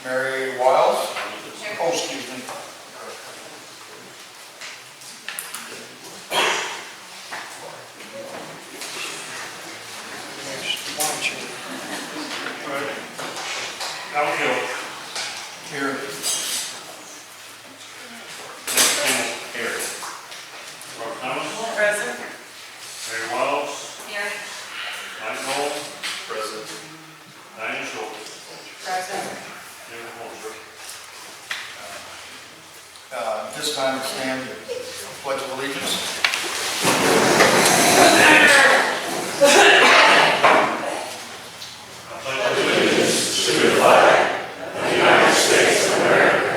Mary Wiles. Oh, excuse me. Al Hill. Here. Here. Robert Thomas. Present. Mary Wiles. Here. Mike Knoll. Present. Diane Schultz. Present. Jim Holzer. This time we stand pledge of allegiance. To the flag of the United States of America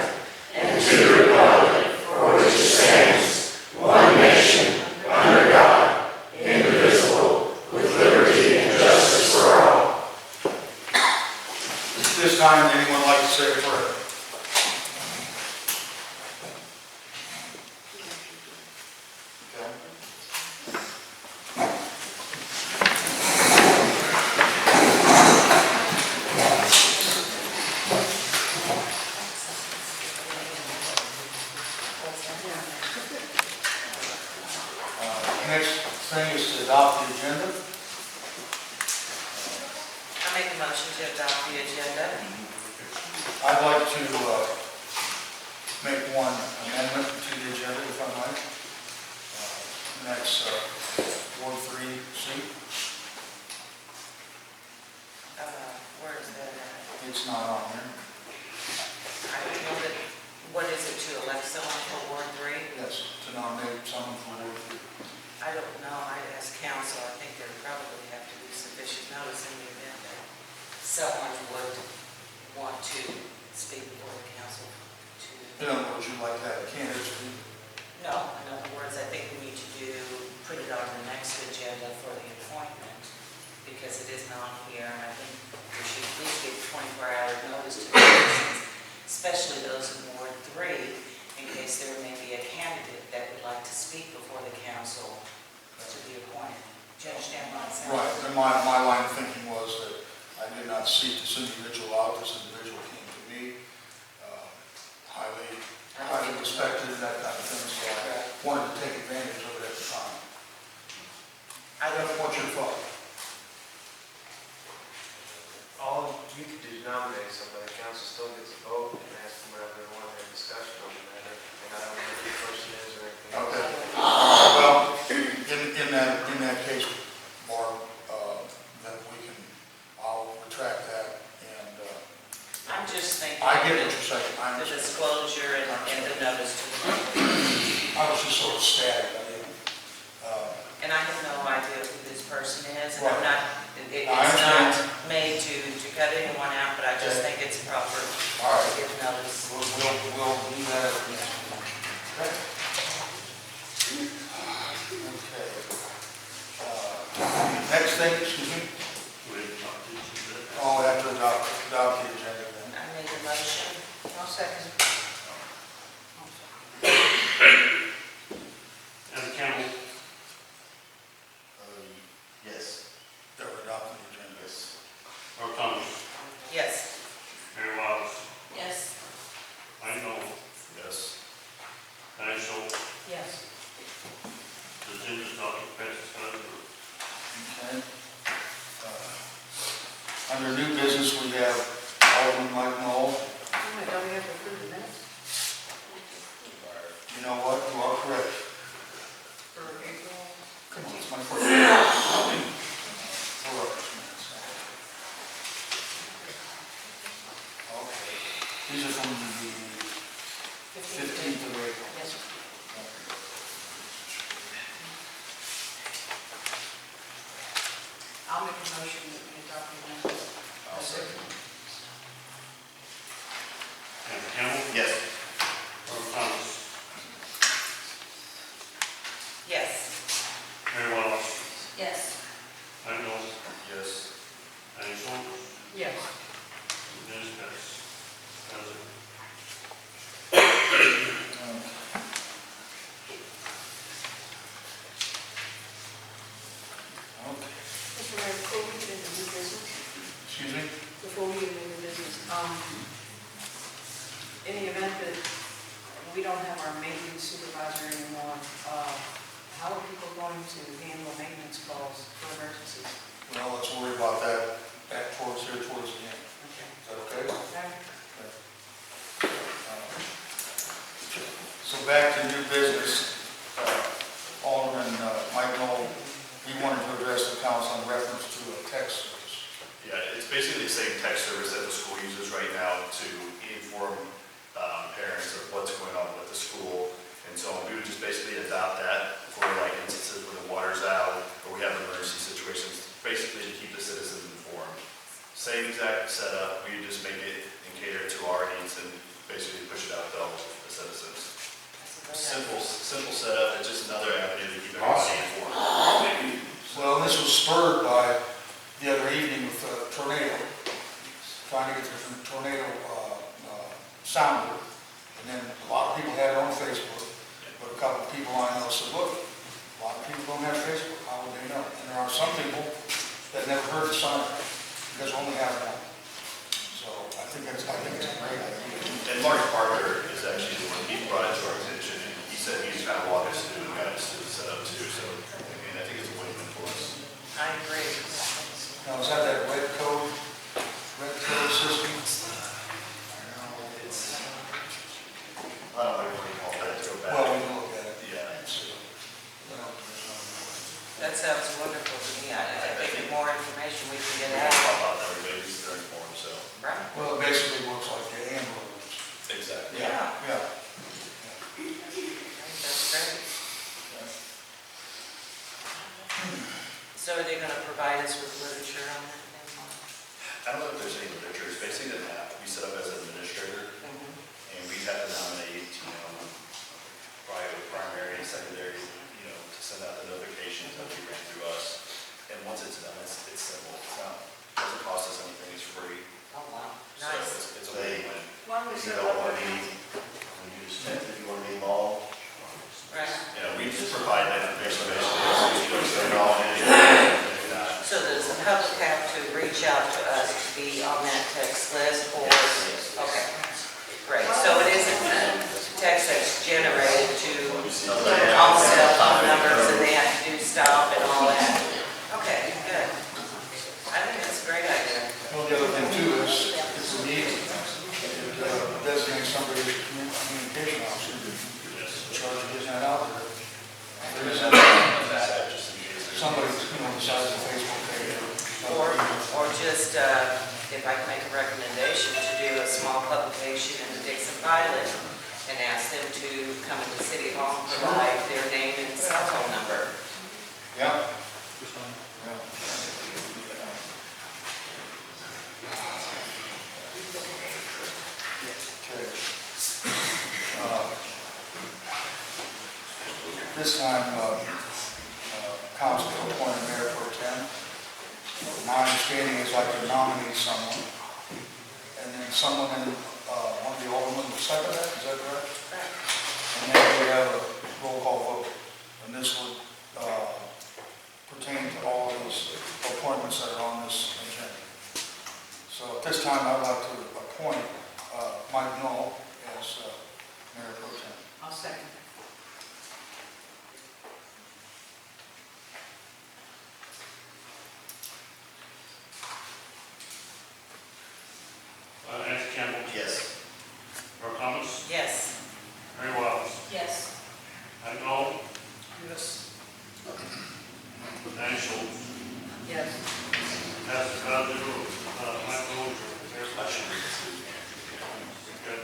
and to the republic for which it stands, one nation, under God, indivisible, with liberty and justice for all. This time, anyone like to say a prayer? Next thing is to adopt the agenda. I make a motion to adopt the agenda. I'd like to make one amendment to the agenda, if I might. And that's Ward 3C. Where is that at? It's not on here. I don't know that, what is it, to elect someone for Ward 3? Yes, to nominate someone for Ward 3. I don't know, I asked council, I think there probably have to be sufficient notice in the event that someone would want to speak before the council to... In other words, you'd like to have a candidate. No, in other words, I think we need to put it on the next agenda for the appointment, because it is not here, and I think we should at least give 24-hour notice to the persons, especially those in Ward 3, in case there may be a candidate that would like to speak before the council to be appointed. Do you understand what I'm saying? Right, and my line of thinking was that I did not seek this individual out. This individual came to me, highly respected and that kind of thing, so I wanted to take advantage of it at the time. I don't What's your thought? All you could do is nominate somebody, council still gets a vote and ask them whether they want to have discussion on the matter. And I don't know who the person is or anything. Okay. Well, in that case, Barb, then I'll retract that, and I'm just thinking. I get what you're saying. The disclosure and the notice to the public. I was just sort of static. And I have no idea who this person is, and Right. I'm not, it's not made to cut anyone out, but I just think it's proper All right. to give notice. We'll do that. Okay. Next thing, excuse me. Oh, we have to adopt the agenda then. I made a motion. I'll second. Evan Campbell. Yes. That we're adopting the agenda. Yes. Robert Thomas. Yes. Mary Wiles. Yes. Mike Knoll. Yes. Diane Schultz. Yes. The agenda is adopted, passes 5-0. Okay. Under new business, we have Alderman Mike Knoll. Don't we have to approve the minutes? You know what? You are correct. For April? Come on, it's my first. Okay. These are from the 15th of April. Yes, sir. I'll make a motion to adopt the minutes. I'll second. Evan Campbell. Yes. Robert Thomas. Yes. Mary Wiles. Yes. Mike Knoll. Yes. Diane Schultz. Yes. Dennis Pettis. 5-0. Okay. Mr. Mayor, before we get into new business, Excuse me? before we get into new business, in the event that we don't have our maintenance supervisor anymore, how are people going to handle maintenance calls for emergencies? Well, let's worry about that back towards the end. Okay. Is that okay? Okay. So back to new business, Alderman Mike Knoll, he wanted to address the council in reference to a text service. Yeah, it's basically the same text service that the school uses right now to inform parents of what's going on with the school. And so we would just basically adopt that for like instances when the water's out or we have emergency situations, basically to keep the citizens informed. Same exact setup, we just make it and cater to our needs and basically push it out to all the citizens. Simple setup, it's just another avenue to keep everybody informed. Well, this was spurred by the other evening with a tornado, trying to get the tornado sounded. And then a lot of people had it on Facebook, but a couple of people I know said, look, a lot of people don't have Facebook, how would they know? And there are some people that never heard the siren because we only have one. So I think it's a great idea. And Mark Parker is actually the one, he brought it to our attention, and he said he's kind of walked us through and got us to the setup too, so, I mean, I think it's a win-win for us. I agree. Now, is that red code system? It's, I don't know what you call that, to go back. Well, we can look at it. Yeah. That sounds wonderful to me. I think the more information we can get We out. can talk about that, everybody's very informed, so. Right. Well, it basically looks like the ambulance. Exactly. Yeah. Yeah. That's great. So are they going to provide us with literature on that thing? I don't know if there's any literature, it's basically the app we set up as an administrator, and we have to nominate, probably primary and secondary, to send out the notifications that we ran through us. And once it's done, it's simple, doesn't cost us anything, it's free. Oh, wow. So Nice. it's a win-win. Why don't we If set you don't up want to be, if you want to be involved, Right. we just provide that information, basically, so you don't send it all in. If not, So does the public have to reach out to us to be on that text list or? Okay, great. So it isn't a text that's generated to all cell phone numbers and they have to do stop and all that? Okay, good. I think that's a great idea. Well, the other thing too is, if we need, designate somebody as a communication officer, in charge of getting that out there. If there isn't somebody, besides the Facebook page. Or just, if I can make a recommendation, to do a small publication in the Dixon Pilot and ask them to come into City Hall and provide their name and cell phone number. Yeah. Okay. This time, council will appoint a mayor pro tem. My understanding is like to nominate someone, and then someone in, one of the aldermen will second that, is that correct? And then we have a roll call vote, and this would pertain to all these appointments that are on this agenda. So at this time, I'd like to appoint Mike Knoll as mayor pro tem. I'll second. Nancy Campbell. Yes. Earl Thomas. Yes. Mary Wiles. Yes. Mike Knoll. Yes. Diane Schultz. Yes. Pastor Bowden, Mike Knoll, there's election. Good.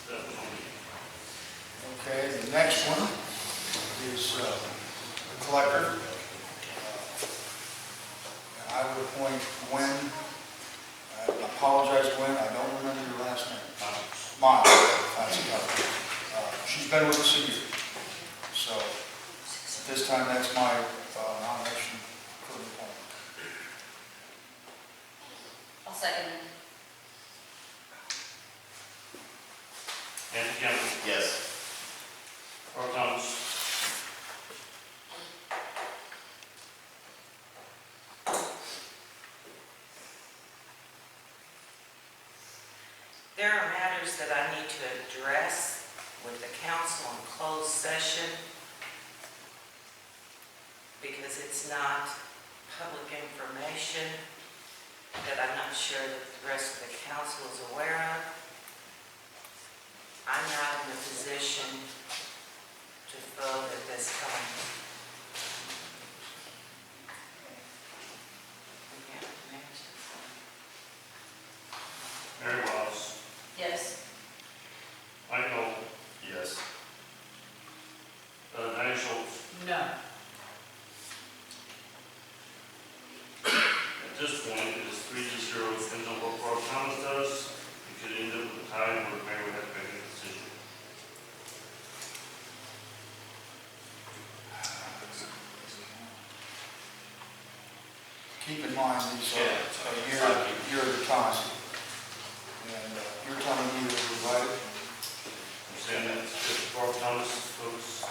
Definitely. Okay, the next one is the collector. And I would appoint Gwen. I apologize, Gwen, I don't remember your last name. Miles. That's enough. She's been with us a year. So at this time, that's my nomination for the appointment. I'll second it. Nancy Campbell. Yes. Earl Thomas. There are matters that I need to address with the council in closed session because it's not public information that I'm not sure that the rest of the council is aware of. I'm not in a position to vote at this time. Mary Wallace, Yes. Michael, Yes. Diane Schultz. No. At this point, it is 3-0, depends on what Rob Thomas does. It could end up with a tie where the mayor would have to make a decision. Keep in mind, these are a year at a time. And you're telling me that we're right? I'm saying that if Rob Thomas votes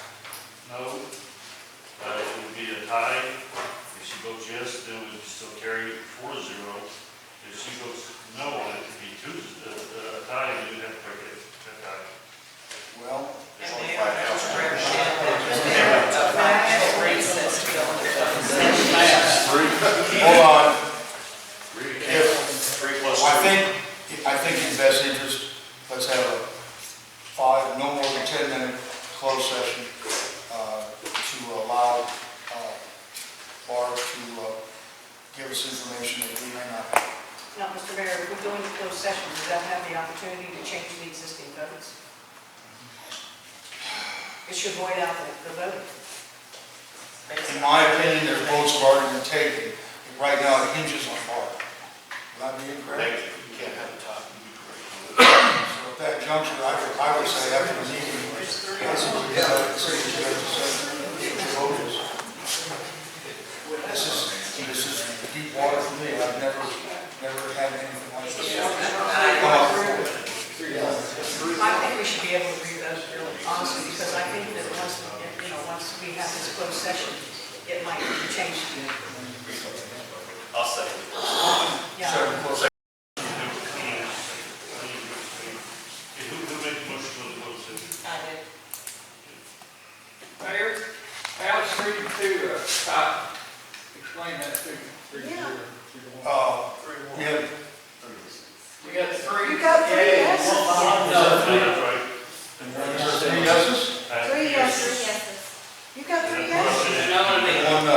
no, it would be a tie. If she votes yes, then we would still carry 4-0. If she votes no on it, it would be a tie, and you'd have to break it, that tie. Well, And Mayor, that's correct. A 5-minute recess to go into closed session. hold on. If, 3 plus 2. I think in best interest, let's have a no more than 10-minute closed session to allow Barb to give us information that we may not have. Now, Mr. Mayor, if we go into closed session, does that have the opportunity to change the existing votes? It should void out the vote. In my opinion, their votes have already been taken. Right now, it hinges on Barb. Would I be incorrect? You can't have a tie. So at that juncture, I would say after the meeting, that's what we have to say, we have to say, the vote is. This is deep water for me. I've never had anything like this. I think we should be able to revote, really, honestly, because I think that once we have this closed session, it might change. I'll second. Yeah. Who made the motion for the vote, sir? I did. Mayor, Alice reading to, explain that to me. Yeah, We got 3. You got 3 yeses? That's right. three yeses, 3 yeses. You got 3 yeses? one no.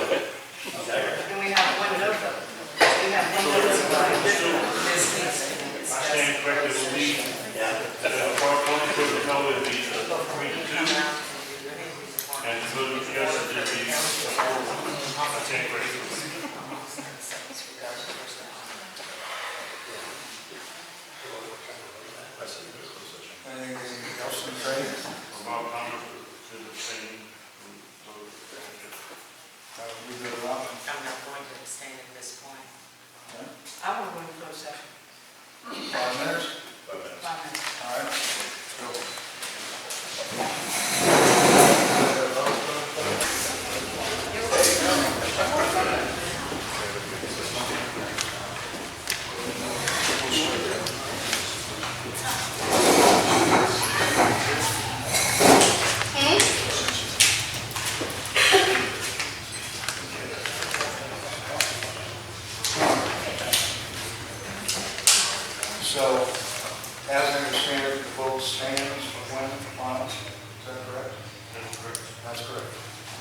And we have 1 no vote. We have 1 no vote. This needs to be I discussed. stand corrected, it will be, Rob Thomas voted no, it would be 3-2. And the vote of yes, it would be 4-1. I stand corrected. Anything else in trade? Rob Thomas to the same vote. We good enough? I'm not going to abstain at this point. Okay. I want to go into closed session. 5 minutes? 5 minutes. All right. Go. So, as I understand it, the vote stands when finals, is that correct? That's correct. That's correct.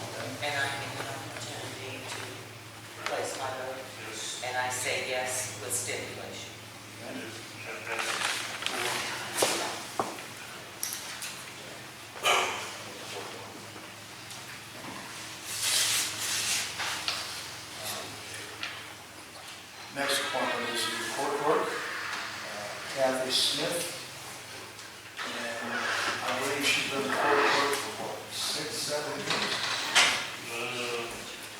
Okay. And I have an opportunity to place my vote, Yes. and I say yes with stipulation. That passes. Next appointment is the court clerk, Kathy Smith. And I believe she's been the court clerk for what, 6, 7 years?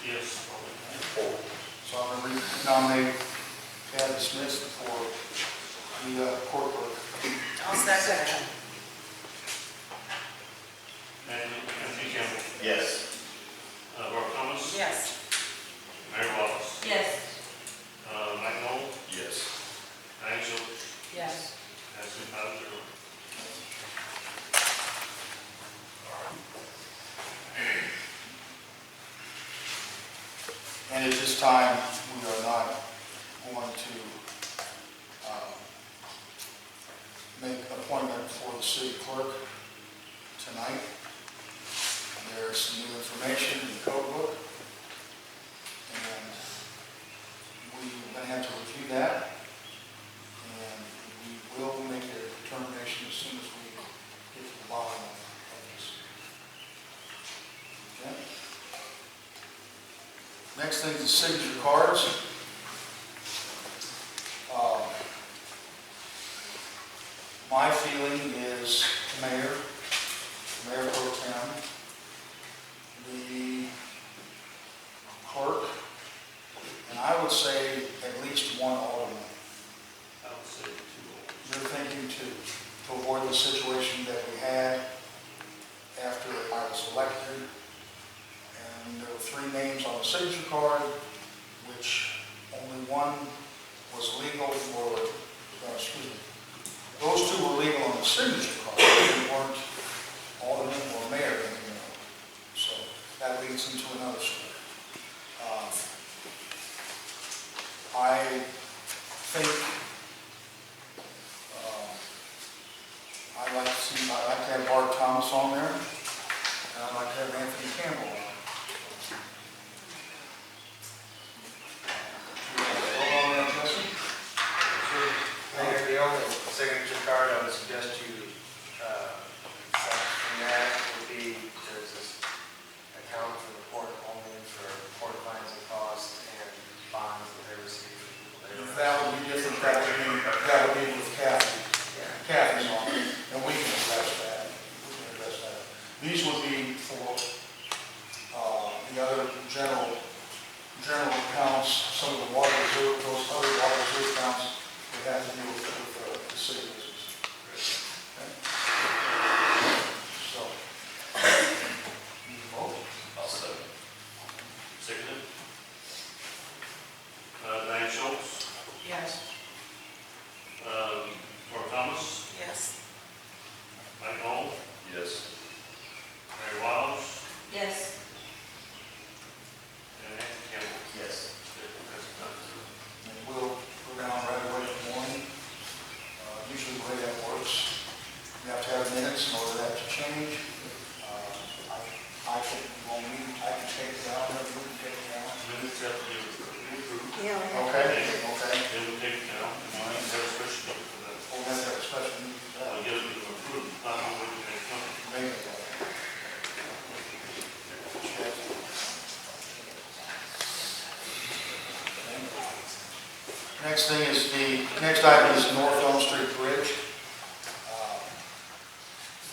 Yes. So I'm going to nominate Kathy Smith for the court clerk. I'll second. And Anthony Campbell. Yes. Rob Thomas. Yes. Mary Wallace. Yes. And at this time, we are not going to make an appointment for the city clerk tonight. There's some new information in the code book, and we're going to have to review that, and we will make a determination as soon as we get to the bottom of this. Okay? Next thing is signature cards. My feeling is Mayor pro-tem, the clerk, and I would say at least one alderman. I would say 2 aldermen. You're thinking to avoid the situation that we had after I was elected, and there were 3 names on the signature card, which only one was legal for, excuse me, those 2 were legal on the signature card, they weren't alderman or mayor anymore. So that leads into another story. I think I'd like to have Bart Thomas on there, and I'd like to have Anthony Campbell on. Mayor, the only signature card I would suggest you from that would be, there's this account for the court only for court fines and costs and bonds that they receive. That would be different, that would be with Kathy's on it, and we can address that. These would be for the other general accounts, some of the water reserve, those other water reserve accounts that have to do with the city business. Okay? So, you vote? I'll second. Seconded. Diane Schultz, Yes. Laura Thomas, Yes. Mike Knoll, Yes. Mary Wiles, Yes. and Anthony Campbell. Yes. That's done. And we'll go down right away in the morning. Usually the way that works, you have to have minutes in order for that to change. I can take it down, or you can take it down. Minutes have to be approved. Yeah. Okay. Then we take it down, and we have a special meeting for that. We'll have that special meeting for that. I guess we can approve, not only we can come. Maybe that. Next thing is next item is North Elm Street Bridge.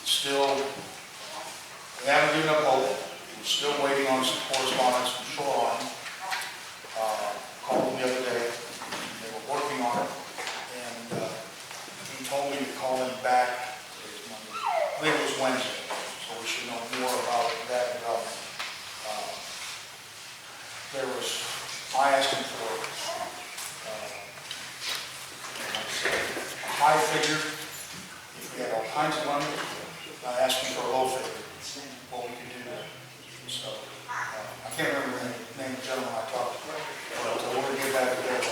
Still, we haven't given up hope. We're still waiting on some correspondence from Shoreline. Called them the other day. They were working on it, and he told me to call him back. Today's Monday. I think it was Wednesday, so we should know more about that development. I asked him for a high figure, if we had all kinds of money. I asked him for a low figure, what we could do that. So, I can't remember the name of the gentleman I talked to, but we're going to get back to that.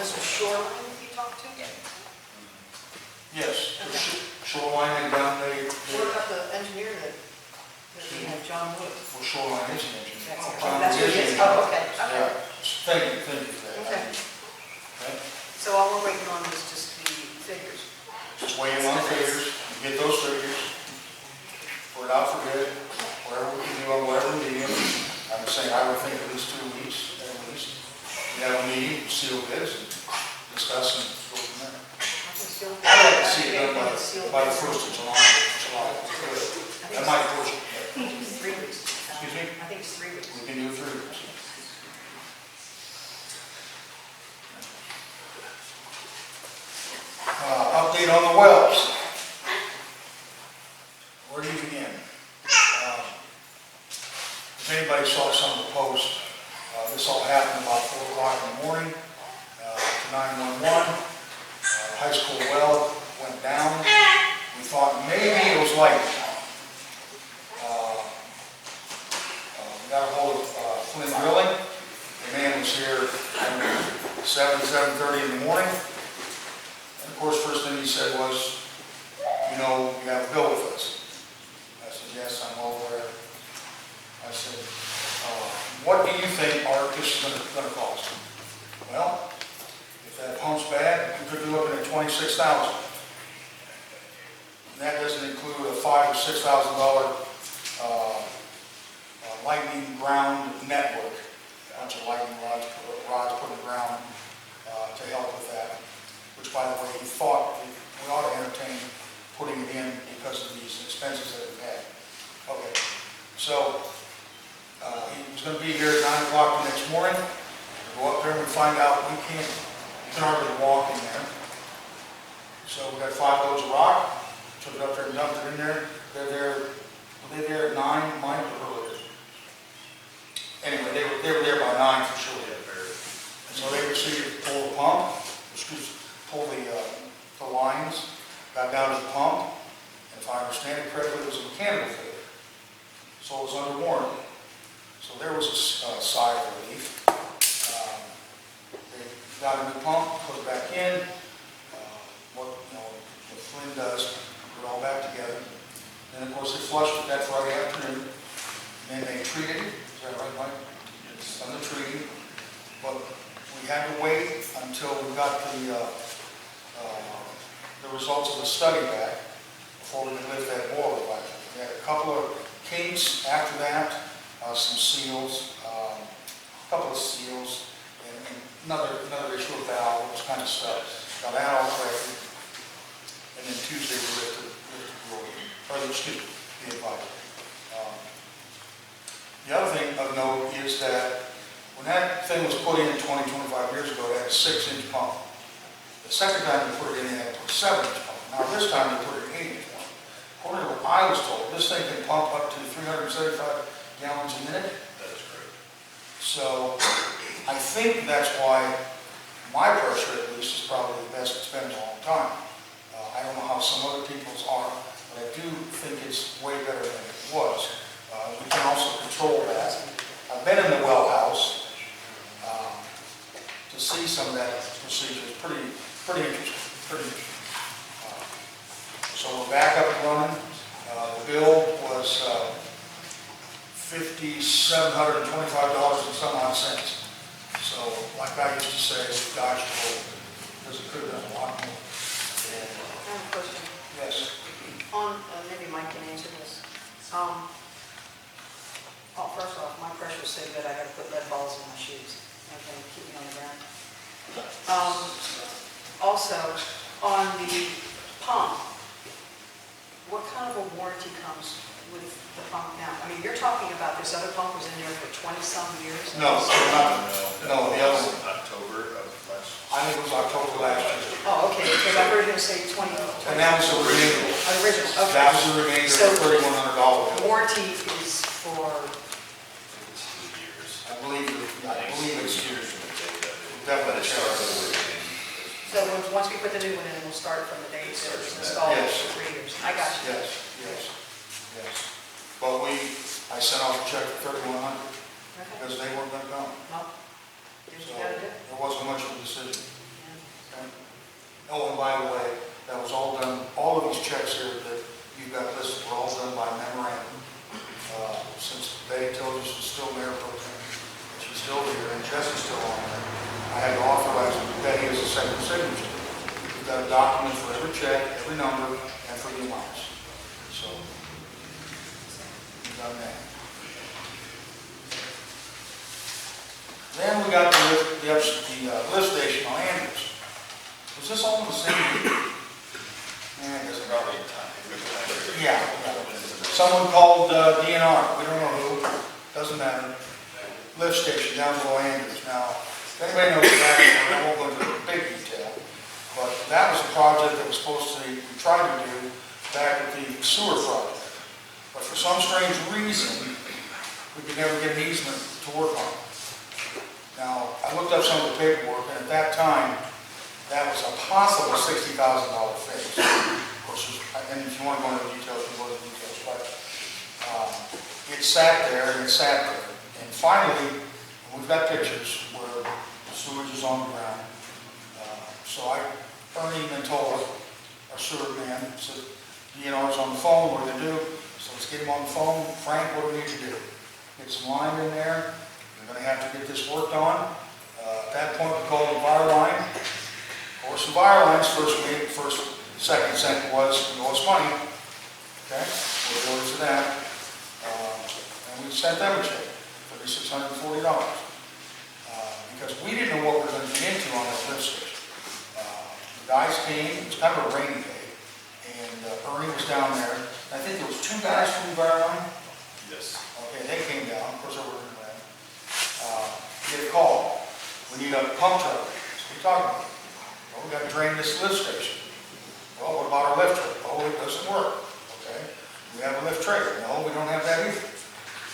This was Shoreline you talked to? Yes, Shoreline and down they, What about the engineer that we had, John Wood? for Shoreline is an engineer. That's what it is, oh, okay. Yeah, thank you for that. Okay. Okay. So all we're waiting on is just the figures. Just waiting on figures, get those figures, put it out for bid, whatever we can do on whatever medium. I'm saying I would think at least 2 weeks, at least. We have a meeting, seal bids, and discuss and go from there. I'd like to see it done by the 1st of July. That might push it. 3 weeks. Excuse me? I think it's 3 weeks. We can do 3 weeks. Update on the wells. Where do you begin? If anybody saw some of the posts, this all happened about 4 o'clock in the morning. 911. High school well went down. We thought maybe it was lightning. got a hold of Flynn Drilling. The man was here at 7:30 in the morning. And of course, first thing he said was, you know, you have a bill with us. I said, yes, I'm all aware. I said, what do you think this is going to cost? Well, if that pump's bad, you could be looking at $26,000. And that doesn't include a $5,000 or $6,000 lightning ground network. A bunch of lightning rods put in the ground to help with that. Which, by the way, he thought we ought to entertain putting it in because of these expenses that we've had. Okay, so he was going to be here at 9 o'clock the next morning. We'll go up there and we find out you can hardly walk in there. So we got 5 loads of rock, took it up there and dumped it in there. They're there at 9, Mike, or earlier. Anyway, they were there by 9 for sure. And so they proceeded to pull the pump, pull the lines, got down to the pump, and if I understand it correctly, it was a mechanical failure. So it was under warranty. So there was a sigh of relief. They got a new pump, put it back in. What Flynn does, put it all back together. And of course, they flushed it that Friday afternoon. And then they treated it. Is that right, Mike? Yes. Done the treating. But we had to wait until we got the results of the study back before we could lift that boiler back. We had a couple of kinks after that, some seals, a couple of seals, and another issue of valve, which kind of stuff. Got that all corrected. And then Tuesday we lifted the advisor. The other thing of note is that when that thing was put in 20, 25 years ago, it had a 6-inch pump. The second time they put it in, they had to put a 7-inch pump. Now this time they put it in 8-inch pump. According to what I was told, this thing can pump up to 375 gallons a minute. That is correct. So I think that's why my pressure, at least, is probably the best it's been in a long time. I don't know how some other people's are, but I do think it's way better than it was. We can also control that. I've been in the well house to see some of that procedure. It's pretty interesting. So we're back up and running. The bill was $5,725 and some odd cents. So, like I used to say, gosh, because it could have been a lot more. I have a question. Yes. Maybe Mike can answer this. First off, my pressure's so good I gotta put lead balls in my shoes. Okay, keep me on the ground. Also, on the pump, what kind of a warranty comes with the pump now? I mean, you're talking about this other pump was in there for 20-some years? No, no, the other one. October of last. I think it was October last year. Oh, okay, because I heard him say 20. And that was the remainder. Original, okay. That was the remainder So- of $3,100. Warranty is for, I believe it's years. Definitely. so once we put the new one in, we'll start from the date it was installed Yes. for 3 years. I got you. Yes. But I sent off a check for $3,100 Okay. because they weren't going to come. Well, here's So what you gotta do. there wasn't much of a decision. Yeah. Okay? Oh, and by the way, that was all done, all of these checks here that you've got listed were all done by memorandum. Since Betty told us she's still mayor pro tem, she's still here, and Jesse's still on there, I had to authorize Betty as a second signature. We've got a document for every check, every number, and for the amounts. So, we've done that. Then we got the lift station on Andrews. Was this all in the same week? Yeah, it doesn't Probably time. Yeah. Someone called DNR, we don't know who, doesn't matter. Lift station down below Andrews. Now, if anybody knows that, I won't go into big detail, but that was a project that was supposed to, we tried to do back with the sewer project. But for some strange reason, we could never get an easement to work on. Now, I looked up some of the paperwork, and at that time, that was a possible $60,000 phase. Of course, and if you want to go into the details, you go into the details, but it sat there and it sat there. finally, we've got pictures where the sewage is on the ground. So Ernie then told our sewer man, said, DNR's on the phone, what do they do? So let's get him on the phone. Frank, what do we need to do? Get some line in there. We're gonna have to get this worked on. At that point, we called the fire line. Of course, the fire line's second sentence was, you owe us money. Okay, we'll go to that. And we sent them a check for $640. Because we didn't know what we were gonna get into on that lift station. The guys came, it was kind of a rainy day, and Ernie was down there. I think there was 2 guys from the fire line. Yes. Okay, they came down, of course, they were in the land. Get a call. We need a pump truck. So what are you talking about? Well, we got to drain this lift station. Well, what about our lift truck? Oh, it doesn't work. Okay. We have a lift trailer. No, we don't have that either.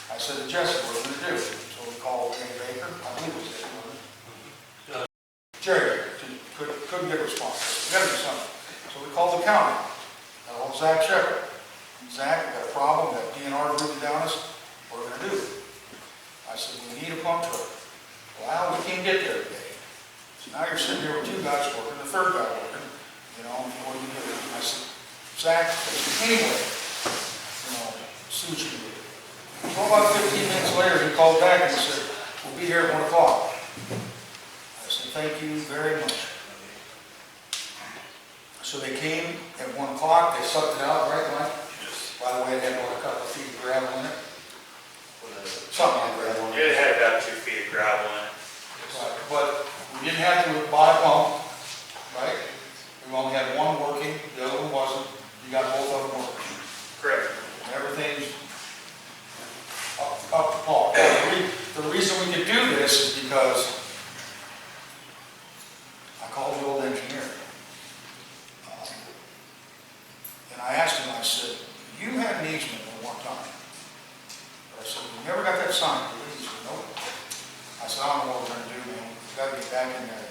I said to Jesse, what are we going to do? So we called Danny Baker. I believe it was Danny, wasn't it? Jerry couldn't get a response. We got to do something. So we called the county. Called Zach Shepard. Zach, we got a problem. We got DNR breathing down us. What are we going to do? I said, we need a pump truck. Well, we can't get there today. So now you're sitting here with 2 guys working, the 3rd guy working. You know, what do you do? I said, Zach, anyway, see what you can do. Well, about 15 minutes later, he called back and said, we'll be here at 1 o'clock. I said, thank you very much. So they came at 1 o'clock, they sucked it out, right, Mike? Yes. By the way, it had a couple of feet of gravel in it. Something like gravel in it. It had about 2 feet of gravel in it. Right, but we didn't have to buy a pump, right? We only had one working, the other one wasn't. You got both of them working. Correct. And everything's up to par. The reason we could do this is because I called the old engineer. And I asked him, I said, you had an easement at one time. But I said, we never got that signed, did we? He said, nope. I said, I don't know what we're going to do, man. We've got to get back in there.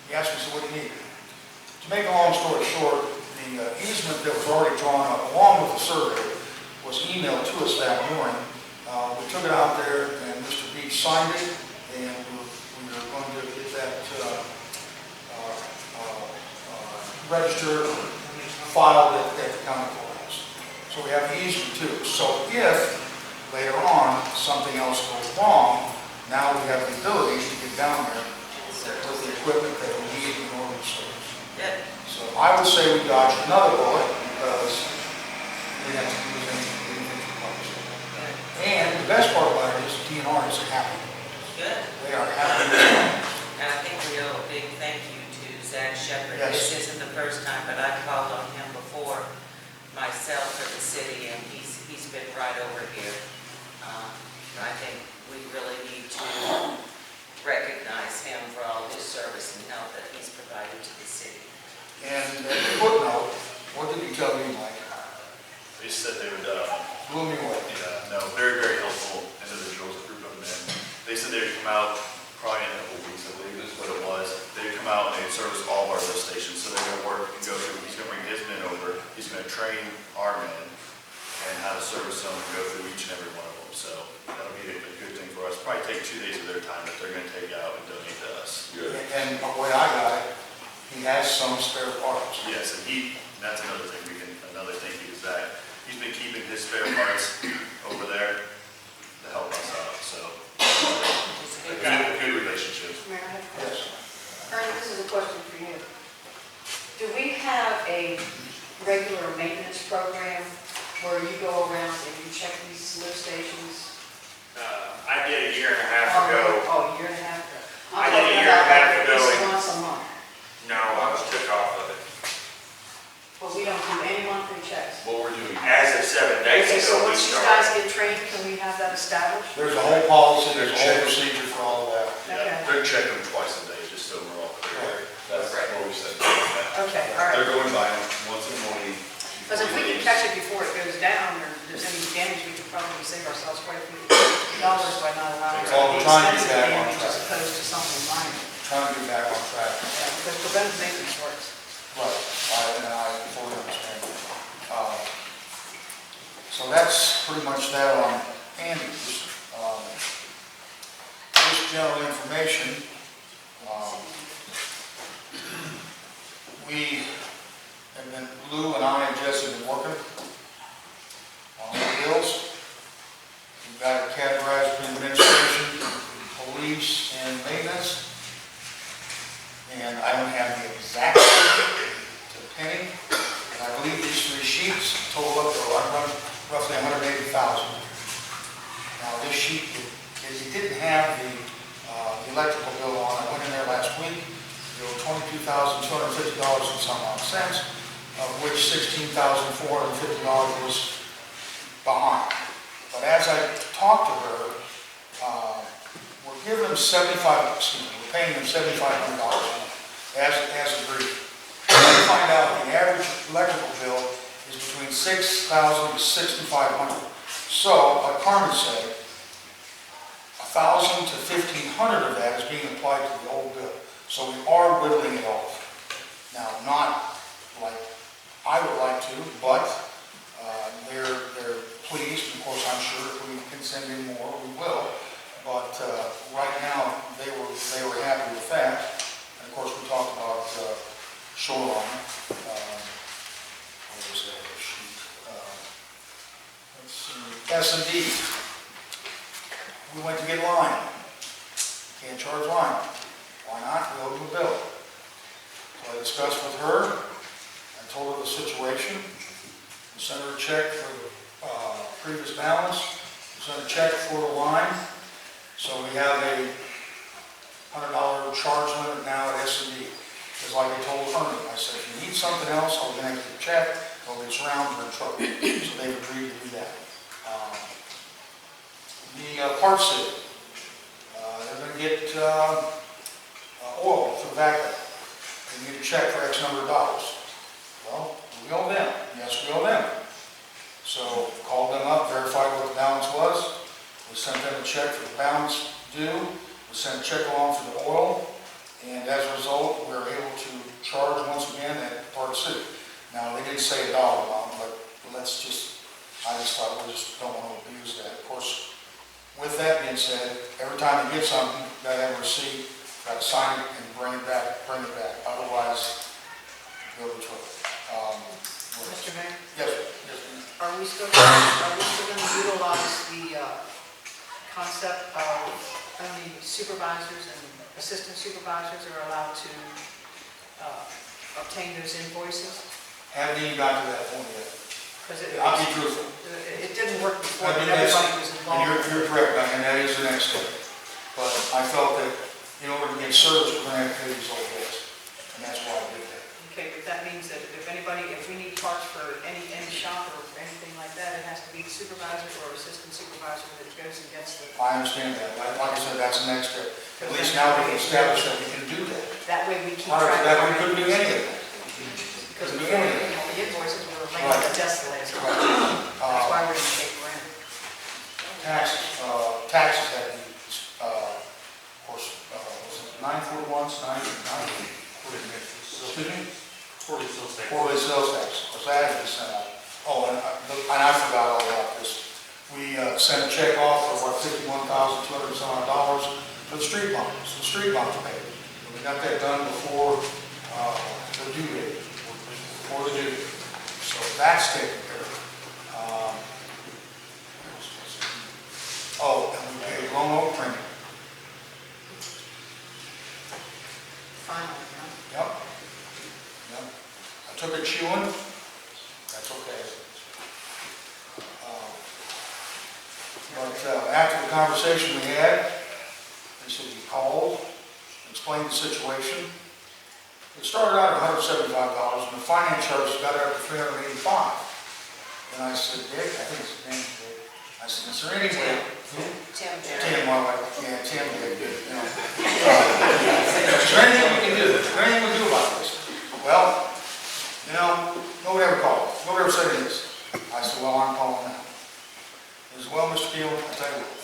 He asked me, so what do you need? To make a long story short, the easement that was already drawn up, along with the survey, was emailed to us that morning. We took it out there, and Mr. Beach signed it, and we were going to get that registered, filed at the county courthouse. So we have the easement too. So if later on something else goes wrong, now we have the ability to get down there with the equipment that we need in order to service. Good. So I would say we dodged another bullet because we didn't have to use anything from public. And the best part about it is DNR is happy. Good. They are happy. And I think we owe a big thank you to Zach Shepard. Yes. This isn't the first time, but I've called on him before myself for the city, and he's been right over here. I think we really need to recognize him for all his service and help that he's provided to the city. And a footnote, what did he tell you, Mike? They said they would, Blew me away. very, very helpful individuals, a group of men. They said they would come out probably in a couple of weeks, I believe is what it was. They'd come out and they'd service all of our lift stations. So they're going to work and go through, he's going to bring his men over, he's going to train our men and how to service them and go through each and every one of them. So that'll be a good thing for us. Probably take 2 days of their time that they're going to take out and donate to us. And the way I got it, he has some spare parts. Yes, and that's another thing another thank you to Zach. He's been keeping his spare parts over there to help us out, so. It's a good guy. Good relationship. Mayor, I have a Yes. question. Ernie, this is a question for you. Do we have a regular maintenance program where you go around and you check these lift stations? I did a year and a half ago. Oh, a year and a half ago. I did a year and a half ago. At least once a month. No, I was took off of it. But we don't do any monthly checks. What we're doing. As of 7 days Okay, so ago, we once you guys started. get trained, can we have that established? There's a whole policy, there's a whole procedure for all of that. Okay. They're checking them twice a day, just so we're all clear. That's what we said. Okay, all right. They're going by once in the morning. Because if we can catch it before it goes down, or there's any damage, we could probably save ourselves quite a few dollars by not allowing Well, the we're trying to get expensive that on damage as track. opposed to something minor. Trying to get back on track. Yeah, because preventive maintenance works. Right, I fully understand. So that's pretty much that on Andy's. general information, we have been, Lou and I and Jesse have been working on the bills. We've got it categorized between administration, police, and maintenance. And I don't have the exact to penny, and I believe these three sheets total up to roughly $180,000. Now this sheet, it didn't have the electrical bill on. I went in there last week. There were $22,250 and some odd cents, of which $16,450 was behind. But as I talked to her, we're giving them we're paying them $7,500 as agreed. We find out the average electrical bill is between $6,000 to $6,500. So, like Carmen said, $1,000 to $1,500 of that is being applied to the old bill. So we are whittling it off. Now, not like I would like to, but they're pleased. Of course, I'm sure if we can send in more, we will. But right now, they were happy with that. And of course, we talked about shoreline. What was that sheet? Let's see. S&D. We went to get line. Can't charge line. Why not? We owe them a bill. So I discussed with her. I told her the situation. We sent her a check for the previous balance. We sent a check for the line. So we have a $100 charge limit now at S&D. Because like I told Ernie, I said, if you need something else, I'll get you a check. Or if it's around, we're in trouble. So they've agreed to do that. The parts city. They're going to get oil for the backup. They need a check for X number of dollars. Well, we owe them. Yes, we owe them. So called them up, verified what the balance was. We sent them a check for the balance due. We sent a check along for the oil. And as a result, we were able to charge once again at Park City. Now, they didn't say a dollar amount, but I just thought we just don't want to abuse that. Of course, with that being said, every time you get something, you got to have a receipt, got to sign it and bring it back. Otherwise, you'll go to trouble. Mr. Mayor, Yes, yes, ma'am. are we still going to utilize the concept of only supervisors and assistant supervisors are allowed to obtain those invoices? Haven't even got to that point yet. I'll be truthful. It didn't work before, I but mean, everybody was and involved. you're correct, and that is the next step. But I felt that in order to get service, we're going to have to pay these old bills. And that's why I did that. Okay, but that means that if we need parts for any shop or anything like that, it has to be the supervisor or assistant supervisor that goes and gets the, I understand that. Like I said, that's the next step. At least now we can establish that we can do that. that way we keep Prior to track that, of we it. couldn't do any of that. Because Couldn't do before, any of that. the invoices were laying on the desk last week. That's why we're in the paper round. Taxes had to be, of course, was it 941s, 9? Excuse me? Quarterly sales tax. Quarterly sales tax. Of course, that had to be sent out. Oh, and I forgot all about this. We sent a check off for what, $51,200 for the street bonds. The street bonds paid. We got that done before the due date. Before the due date. So that's taken care of. Oh, and we paid loan oak premium. Finally, huh? Yep. Yep. I took a chewing. That's okay. But after the conversation we had, they said he called, explained the situation. It started out at $175, and the finance charge got up to $385. And I said, Dick, I think it's his name, Dick. I said, is there any way? Tim, my wife, yeah, Tim did, you know. Is there anything we can do? Is there anything we can do about this? Well, you know, nobody ever called. Nobody ever said this. I said, well, I'm calling now. He said, well, Mr. Keel, I tell you what,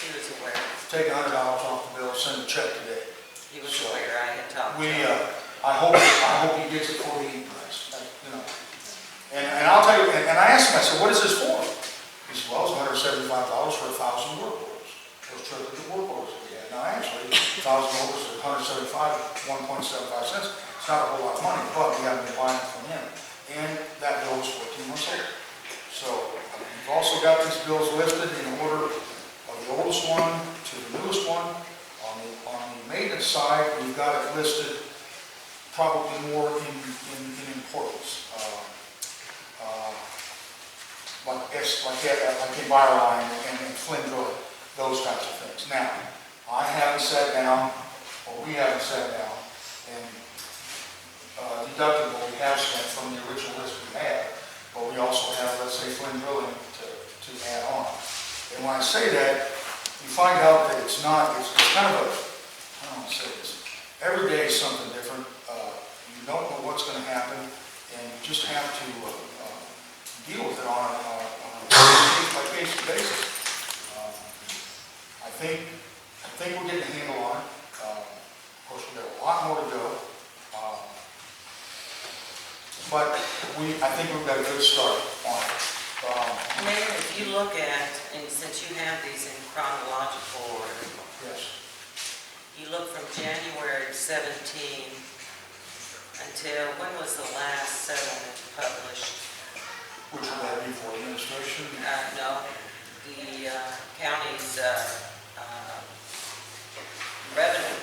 He was aware. take $100 off the bill, send a check today. He was aware. I had talked to We, him. I hope he gets it for the heat price, you know. And I'll tell you, and I asked him, I said, what is this for? He said, well, it's $175 for 1,000 work orders. Those triple work orders that we had. Now, actually, over, so 175, 1.75 cents. It's not a whole lot of money, but we haven't been buying it from him. And that bill is 14 months old. So we've also got these bills listed in order of the oldest one to the newest one. On the maintenance side, we've got it listed probably more in importance. Like Enviroline and Flynn Drilling, those types of things. Now, I haven't sat down, or we haven't sat down, and deducted what we have spent from the original list we had, but we also have, let's say, Flynn Drilling to add on. And when I say that, you find out that it's kind of a, I don't want to say this, every day is something different. You don't know what's going to happen, and you just have to deal with it on a case-by-case basis. I think we're getting a handle on it. Of course, we've got a lot more to go. But I think we've got a good start on it. Mayor, if you look at, and since you have these in chronological order, Yes. you look from January 17 until, when was the last settlement published? Which would that be for administration? No, the county's revenue,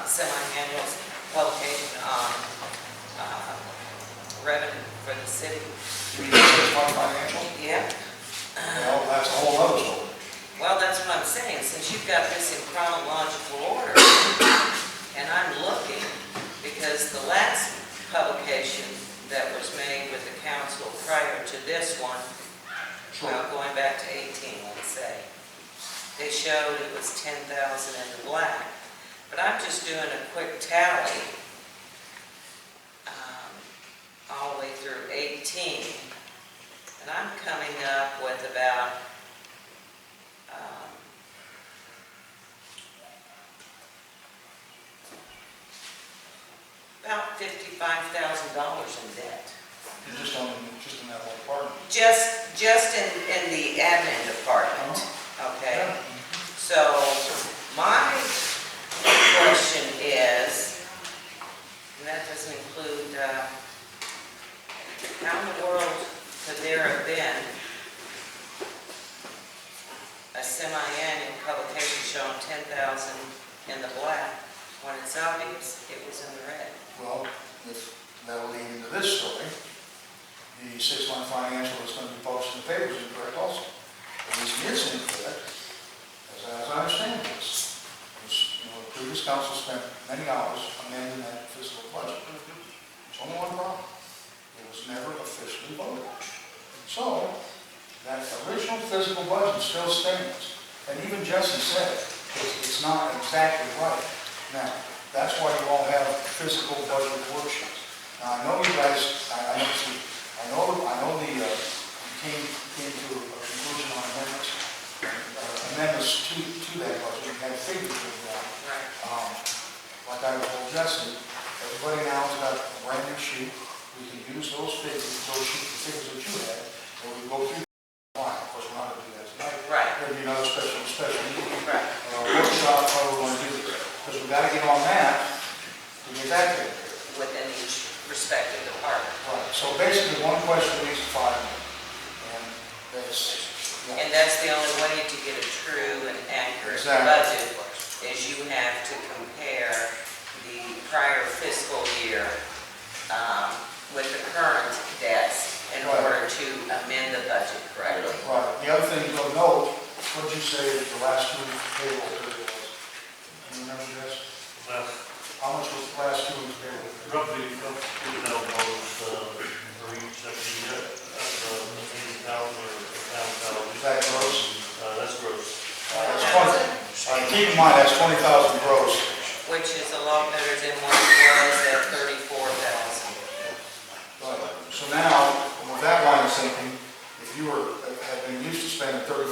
semi-annual publication on revenue for the city. Financial? Yeah. Well, that's a whole other story. Well, that's what I'm saying, since you've got this in chronological order, and I'm looking, because the last publication that was made with the council prior to this one, well, going back to 18, let's say, they showed it was 10,000 in the black. But I'm just doing a quick tally all the way through 18, and I'm coming up with about $55,000 in debt. And just in that one department. Just in the admin department, okay? Yeah. So my question is, and that doesn't include, how in the world could there have been a semi-annual publication showing 10,000 in the black when it's obvious it was in the red? Well, if that'll lead into this story, the 6-month financial that's going to be published in the paper is incorrect also. The reason it's incorrect, as I understand this, was, the previous council spent many hours amending that fiscal budget. There's only one problem. It was never officially voted. So, that original fiscal budget still stands. And even Jesse said it's not exactly right. Now, that's why you all have fiscal budget worksheets. Now, I know you guys, I know you came to a conclusion on amendments to that budget. You had figures in that. Right. Like I told Jesse, everybody now has got a brand new sheet. We can use those figures, the figures that you had, and we go through the line. Of course, we're not going to do that tonight. Right. Maybe another special meeting. Right. Workshop, how we want to do this. Because we've got to get on that to get that taken care of. Within each respective department. Right. So basically, one question leads to 5 minutes. And that's, yeah. And that's the only way to get a true and accurate Exactly. budget, is you have to compare the prior fiscal year with the current debts in Right. order to amend the budget correctly. Right. The other thing you'll note, what did you say that the last 2 payroll period was? Can you remember this? How much was the last 2 weeks payroll period? Roughly $2,000 for each section. That's 80,000 or 1,000. Is that gross? That's gross. That's 20. Keep in mind, that's 20,000 gross. Which is a lot better than what it was at 34,000. Right. So now, with that line of thinking, if you have been used to spending $35,000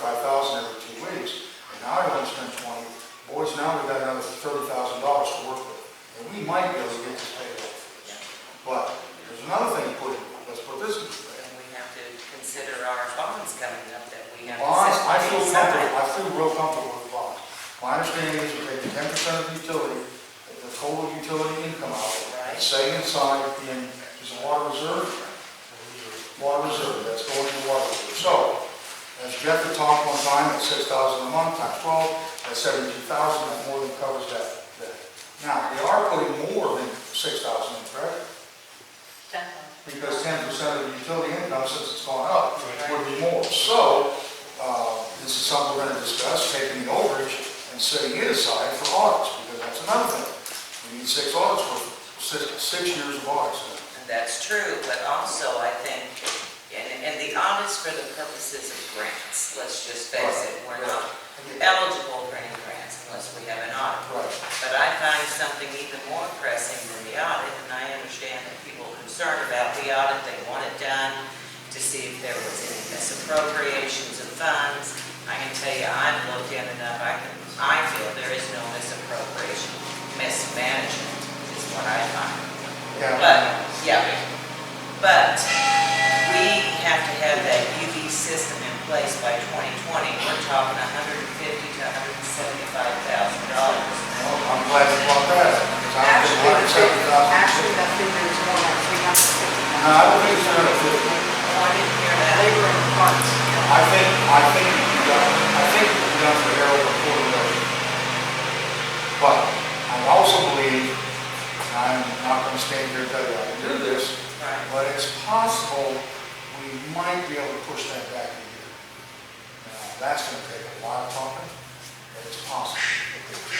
every 2 weeks, and now you want to spend 20, boys, now we've got another $30,000 to work with. And we might be able to get this paid off. But there's another thing to put in. Let's put this in perspective. And we have to consider our bonds coming up that we have to Bonds, set I money feel aside. comfortable, I feel real comfortable with bonds. My understanding is we're taking 10% of the utility, the total utility income out, and setting aside in, is a water reserve? Water reserve, that's going into water reserve. So, as Jeff had talked one time, at $6,000 a month times 12, that's $72,000, that more than covers that. Now, they are putting more than $6,000 in, correct? 10,000. Because 10% of the utility income, since it's gone up, would be more. So, this is something we're going to discuss, taking the overage and setting it aside for audits, because that's another thing. We need 6 audits for 6 years of audits. And that's true, but also I think, and the audits for the purposes of grants, let's just face it, we're not eligible for any grants unless we have an audit. Right. But I find something even more pressing than the audit, and I understand that people are concerned about the audit, they want it done to see if there was any misappropriations of funds. I can tell you, I've looked in enough, I feel there is no misappropriation, mismanagement is what I find. But we have to have that UV system in place by 2020. We're talking $150,000 to $175,000. I'm glad you brought that up, because I was Actually, that figure is more like 350. No, I don't think it's 350. Oh, I didn't hear that. Labor and parts. I think you've done for Harold a quarter million. But I also believe, and I'm not going to stand here and tell you I can do this, Right. but it's possible we might be able to push that back a year. Now, that's going to take a lot of talking, but it's possible.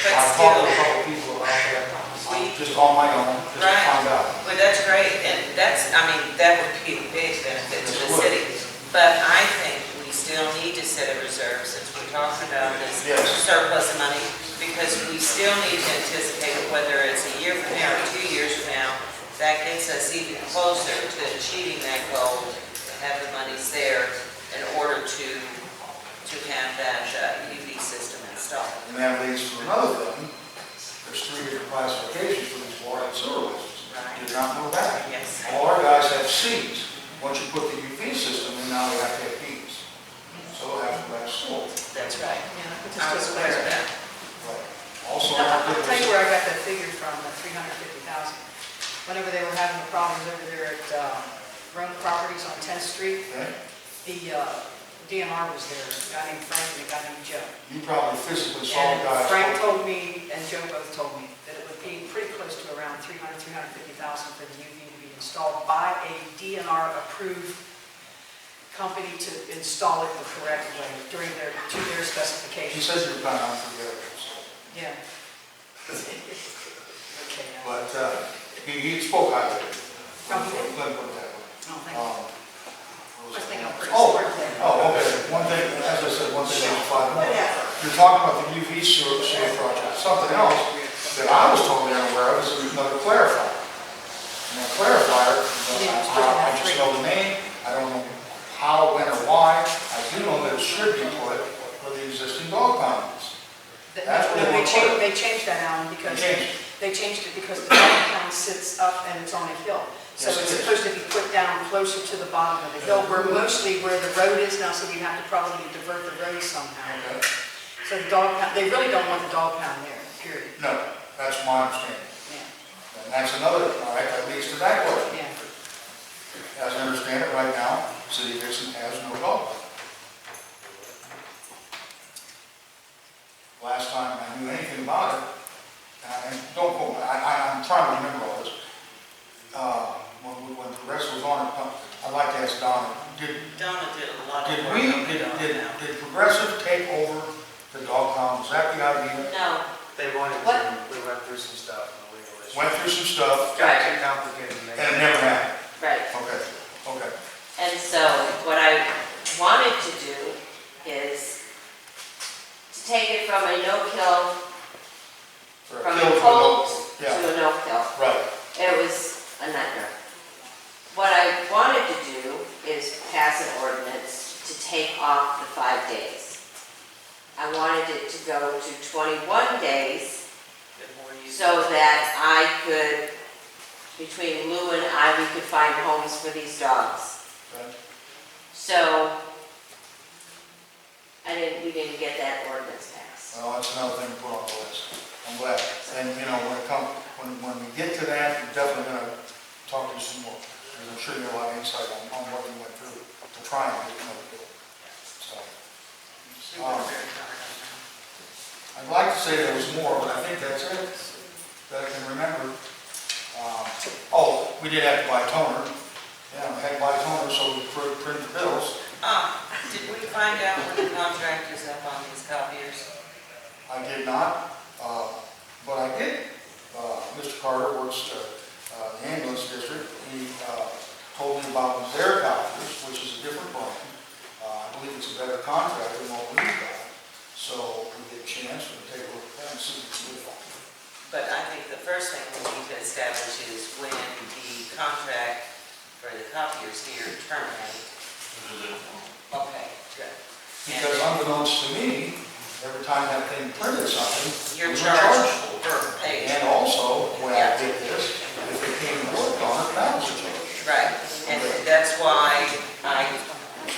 But I've talked to a still- couple people about that, just on my own, just to Right. find out. Well, that's great, and that's, I mean, that would be a big benefit to Yes, the it would. city. But I think we still need to set a reserve, since we're talking about this Yes. surplus of money, because we still need to anticipate whether it's a year from now or 2 years from now, that gets us even closer to achieving that goal, to have the monies there in order to have that UV system installed. And that leads to another thing. There's 3 different classifications for these water and sewer lists. Right. Did not know that. Yes. All our guys have Cs. Once you put the UV system in, now they have to have Bs. So they'll have to go back to school. That's right. Yeah, I was aware of that. Right. Also, I'll tell you where I got that figure from, the 350,000. Whenever they were having the problems over there at Rome Properties on 10th Street, Okay? the DNR was there, a guy named Frank and a guy named Joe. You probably physically saw And the guys. Frank told me, and Joe both told me, that it would be pretty close to around 350,000 for the UV to be installed by a DNR-approved company to install it the correct way to their He specifications. says you're kind of unforgettable, so. Yeah. Okay, now. But he spoke highly of it. Oh, he did? Let me put it that way. Oh, thank you. What was I it? think I'm pretty Oh, smart then. okay. One thing, as I said, one thing is 5 more. You're talking about the UV sewer project. Something else that I was totally unaware of is another clarifier. And that clarifier, I just know the name, I don't know how, when, or why. I do know that it should be put for the existing dog pounds. That's what they want. They changed that, Alan, because Changed. they changed it because the dog pound sits up and it's on a hill. So Yes, it it's is. supposed to be put down closer to the bottom of the hill, where mostly where the road is now, so we have to probably divert the road somehow. Okay. So the dog pound, they really don't want the dog pound there, period. No, that's my understanding. Yeah, And that's another, all right, that leads to that question. yeah. As I understand it right now, City of Dixon has no dog park. Last time I knew anything about it, and don't quote me, I'm trying to remember all this. When Progressive was on it, I'd like to ask Donna, Donna did a lot of did work we, on the dog now. did Progressive take over the dog pound? Was that the idea? No, They wanted What? to, we went through some stuff in the legal issue. Went through some stuff, Got too complicated. and it never happened. Right, Okay, okay. and so what I wanted to do is to take it from a no-kill, For a from kill a for cold no- to Yeah, a no-kill. right. It was a nightmare. What I wanted to do is pass an ordinance to take off the 5 days. I wanted it to go to 21 days before you. so that I could, between Lou and I, we could find homes for these dogs. Right. So, we didn't get that ordinance passed. Well, that's another thing to put on the list. I'm glad. And, you know, when we get to that, we're definitely gonna talk to you some more. Because I'm sure you have a lot of insight on what you went through to try and get another bill. So, I'd like to say there was more, but I think that's it that I can remember. We did have to buy toner. Yeah, we had to buy toner so we could print the bills. Did we find out when the contract is up on these copiers? I did not, but I did. Mr. Carter works the ambulance district. He told me about their copiers, which is a different brand. I believe it's a better contract than what we've got. So we get a chance to take a look at that and see what's good. But I think the first thing we need to establish is when the contract for the copiers here terminates. Okay, good. Because unbeknownst to me, every time that thing printed something, You're we were charged for it. per page. And also, when I did this, if they came and worked on it, that was a charge. Right, and that's why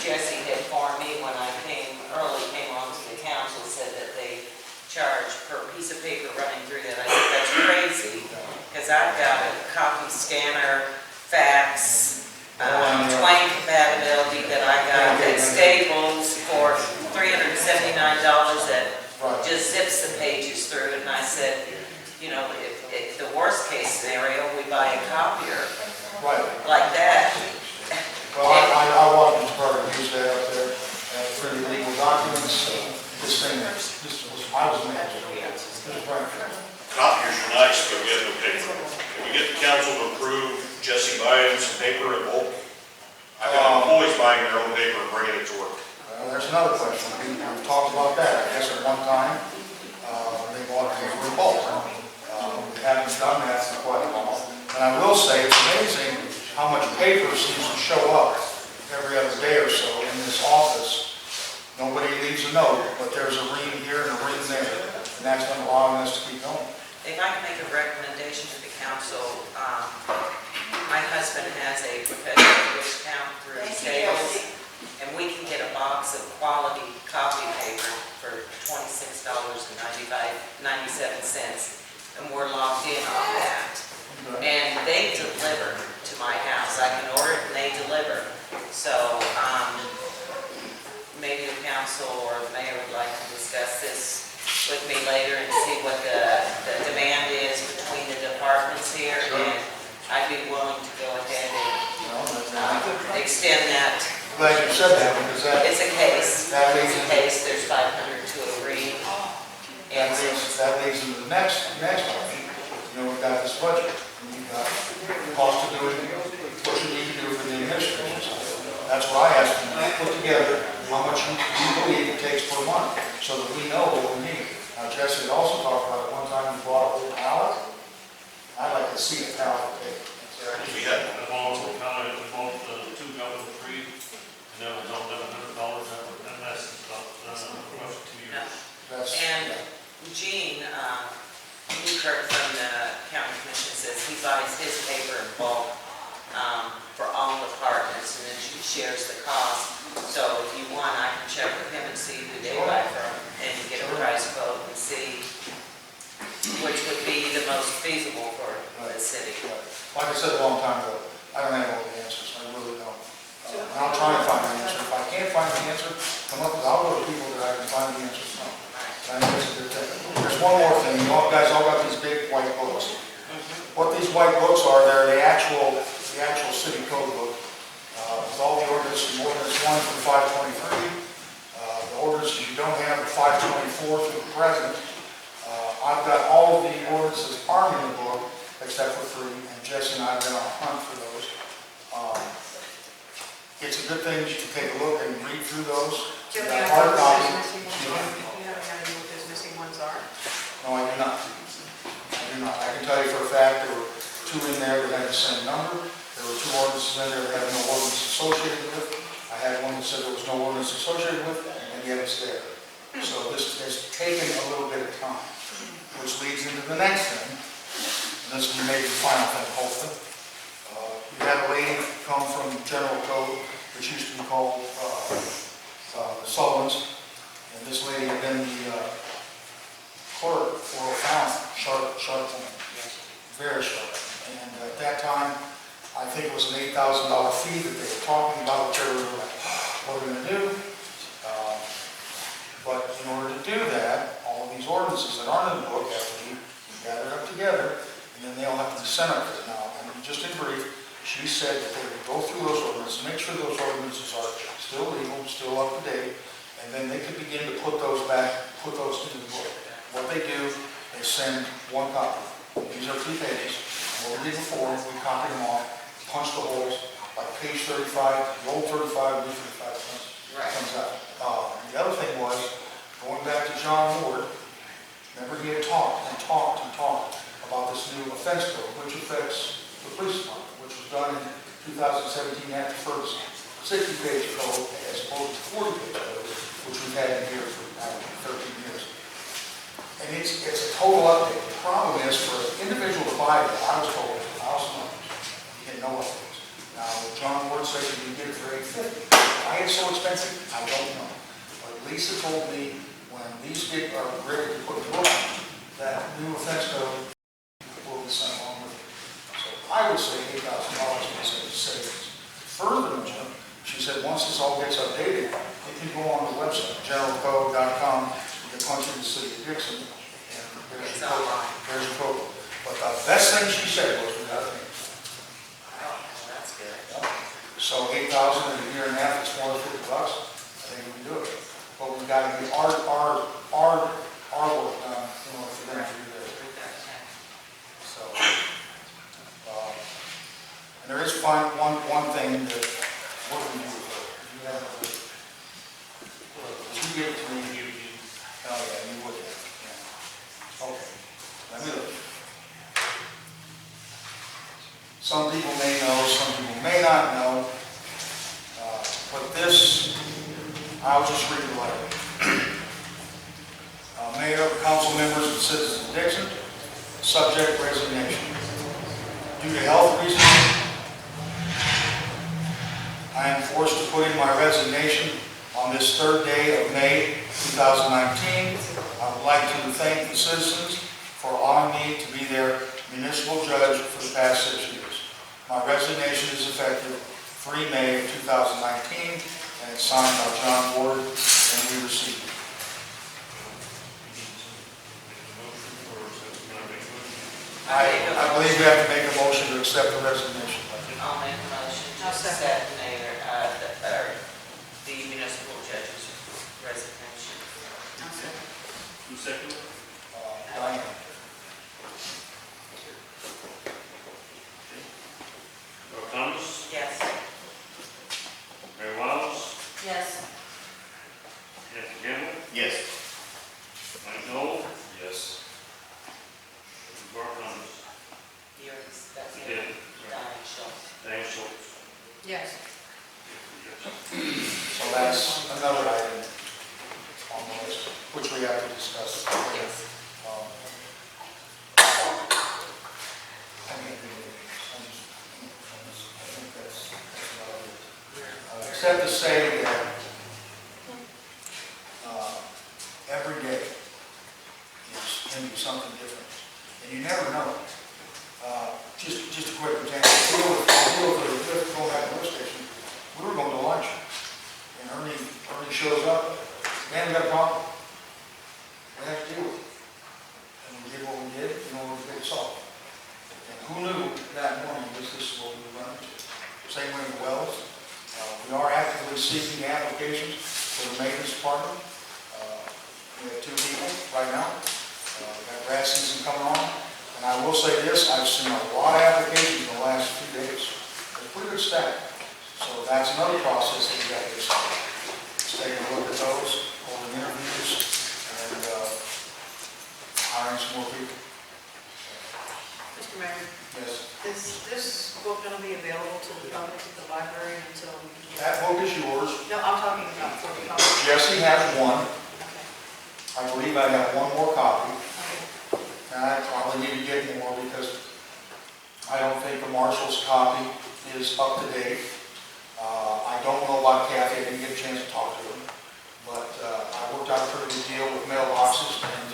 Jesse had informed me when I came on to the council, said that they charge per piece of paper running through that. I said, that's crazy, because I've got a copy scanner, fax, Twain compatibility that I got at Staples for $379 that just zips the pages through. And I said, you know, if the worst case scenario, we buy a copier like that. Well, I walked Mr. Carter to use that up there, for the legal documents, I was mad. Copiers are nice, but we have no paper. Can we get the council to approve Jesse buying some paper and bulk? I've got employees buying their own paper and bringing it to work. There's another question. We've talked about that. I guess at one time, they bought paper in bulk. We haven't done that for quite a while. And I will say, it's amazing how much paper seems to show up every other day or so in this office. Nobody leaves a note, but there's a ream here and a ream there. And that's been allowing us to keep going. If I can make a recommendation to the council, my husband has a professional discount through Staples, and we can get a box of quality copy paper for $26.97, and we're locked in on that. And they deliver to my house. I can order it and they deliver. So maybe the council or the mayor would like to discuss this with me later and see what the demand is between the departments here. And I'd be willing to go ahead and extend that. Glad you said that, because It's a case. That It's leads a case. There's 500 to a read. And that leads into the next option. You know, we've got this budget, and we've got the cost of doing what you need to do for the administration. That's what I asked them to put together, how much you believe it takes per month, so that we know what we need. Now, Jesse had also talked about it one time, he bought a whole pallet. I'd like to see a pallet of paper. We had The two got with free, and that was all $1,100, and that's about, roughly 2 years. That's, And Gene, Newkirk from the county commission says he buys his paper in bulk for all departments, and then she shares the cost. So if you want, I can check with him and see who they buy from, and get a price quote and see which would be the most feasible for the city. like I said a long time ago, I don't have all the answers, I really don't. And I'll try and find the answer. If I can't find the answer, I'll go to people that I can find the answers from. I think that's a good thing. There's one more thing, you guys all got these big white books. What these white books are, they're the actual city code book. With all the ordinances, ordinance 1 through 523. The ordinances you don't have are 524 through the present. I've got all of the ordinances are in the book, except for 3, and Jesse and I have been on a hunt for those. It's a good thing you can take a look and read through those. Do you That have hard copy. any idea what those missing ones are? No, I do not. I do not. I can tell you for a fact, there were 2 in there that had the same number. There were 2 ordinances in there that had no ordinance associated with. I had one that said there was no ordinance associated with, and yet it's there. So this has taken a little bit of time, which leads into the next thing. And this will be maybe the final thing, hopefully. We had a lady come from General Code, which used to be called Sullivans. And this lady had been the clerk for a fountain, sharp woman, very sharp. And at that time, I think it was an $8,000 fee that they were talking about, what we're going to do. But in order to do that, all of these ordinances that aren't in the book have to be gathered up together, and then they all have to be sent up there. Now, and just in brief, she said that they would go through those ordinances, make sure those ordinances are still legal, still up to date, and then they could begin to put those into the book. What they do is send one copy. These are 2 pages. What we did before, we copied them off, punched the holes, like page 35, the old 35, new 35 comes out. The other thing was, going back to John Ward, remember he had talked about this new offense code, which affects the police department, which was done in 2017 after Ferguson. 60-page code as opposed to 40-page code, which we've had in here for 13 years. And it's a total update. The problem is for an individual to buy it, I was told it was $1,000. You get no updates. Now, John Ward said you can get it for $850. Why it's so expensive, I don't know. But Lisa told me when these kids are ready to put the book on, that new offense code will be sent along with it. So I would say $8,000 is a savings. Furthermore, she said once this all gets updated, it can go on the website, generalcode.com, you can punch in the city of Dixon, and there's your code. But the best thing she said was we got to make. That's good. So $8,000 in a year and a half, it's more than $50. I think we can do it. But we got to get our work done in order for them to do theirs. So, and there is one thing that what do we do with her? You have you give it to me. Oh yeah, you would. Yeah. Okay. Let me look. Some people may know, some people may not know. But this, I'll just read the letter. Mayor, council members, and citizens of Dixon, subject resignation. Due to health reasons, I am forced to put in my resignation on this 3rd day of May 2019. I would like to thank the citizens for allowing me to be their municipal judge for the past 6 years. My resignation is effective 3 May of 2019, and it's signed by John Ward, and we received it. I believe we have to make a motion to accept the resignation. I'll make a motion to I'll second. accept the municipal judge's resignation. Who seconded? Diane. Earl Thomas, Yes. Mary Wiles, Yes. Anthony Gamble, Yes. Mike Noel, Yes. Bart Thomas, That's you it. did, Diane Schultz. Diane Schultz. Yes. So that's another item on the list, which we have to discuss. Yes. Except to say that every day is going to be something different, and you never know. Just a quick example. Going back to the lift station, we were going to lunch, and Ernie shows up. Man, we got a problem. We have to deal with it. And we did what we did in order to get it solved. And who knew that morning this is what we were running into? Same way in the wells. We are actively seeking applications for the maintenance department. We have 2 people right now. We've got grass season coming on. And I will say this, I've seen a lot of applications in the last few days. It's pretty good staff. So that's another process that we got to get started. Let's take a look at those, holding interviews, and hiring some more people. Mr. Mayor, Yes. is this book going to be available to the public at the library until we can get? That book is yours. No, I'm talking about for the public. Jesse has one. Okay. I believe I got one more copy. Okay. And I probably need to get more because I don't think the marshal's copy is up to date. I don't know about Kathy, I didn't get a chance to talk to her. But I worked out a pretty good deal with mailboxes, and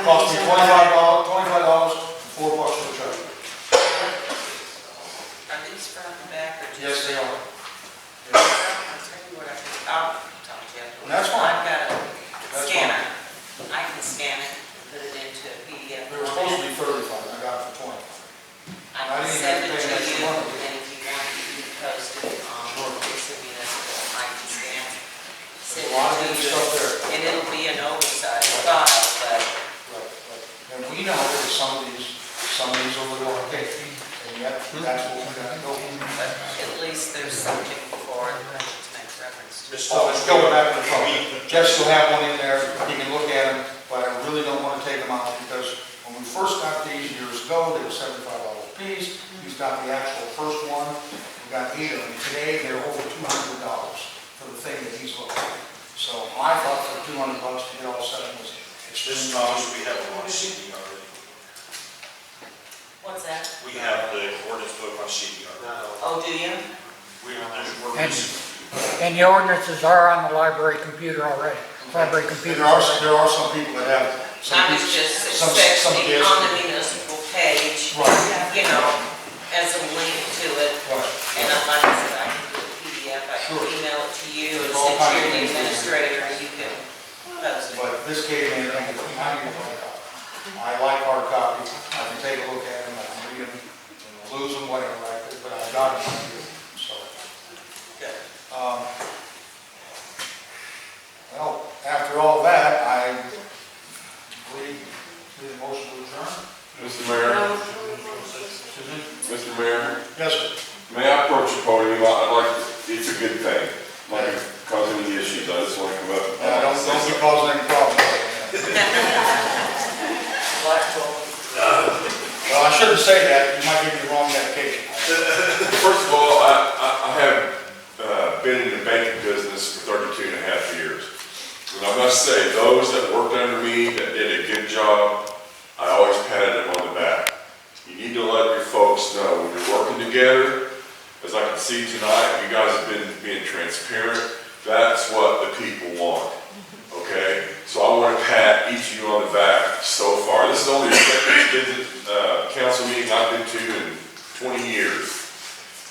Cost me $25 for 4 bucks for the truck. Are these front and back or just? Yes, they are. I'll tell you what, I'll talk to you. That's fine. I've got a That's scanner. I can scan it, put it into a PDF. They were supposed to be 35, I got it for 20. I I can didn't send even it pay to extra you, money. and if you want, you can post it on Dixon Municipal, I can scan it. Send A lot of it good to stuff you, there. and it'll be an oversized file, but And we know that some of these over there are paid, and yet that's what we gotta go with. at least there's something for it to make reference to. Oh, let's go back to the phone. Jeff still have one in there, he can look at them, but I really don't wanna take them out, because when we first got these years ago, they were $75 a piece. He's got the actual first one, we got 8 of them. Today, they're over $200 for the thing that he's looking at. So I thought for $200 to get all 7 was This knowledge, we have them on CD already. What's that? We have the ordinance book on CD already. Oh, do you? There's ordinance. And the ordinances are on the library computer already. Library And computer. there are some people that have, some I was people, just some expecting kids. on the municipal page, Right. you know, as a link to it. Right. And like I said, I can do a PDF, I can Sure. email it to you, and There's all since kinds you're of the things. administrator, you can post it. But this came in, I think, I like hard copies, I can take a look at them, I can read them, and lose them, whatever, but I've got them, so. Good. Well, after all that, I believe, need a motion to adjourn? Mr. Mayor, Susan? Mr. Mayor, Yes, sir. may I approach the podium? I'd like, it's a good thing. Might cause any issues, I just want to come up. Don't be causing any problems. Well, I shouldn't say that, you might give me the wrong medication. First of all, I have been in the banking business for 32 and a half years. And I must say, those that worked under me, that did a good job, I always patted them on the back. You need to let your folks know when you're working together, as I can see tonight, you guys have been being transparent. That's what the people want, okay? So I want to pat each of you on the back so far. This is only the second council meeting I've been to in 20 years,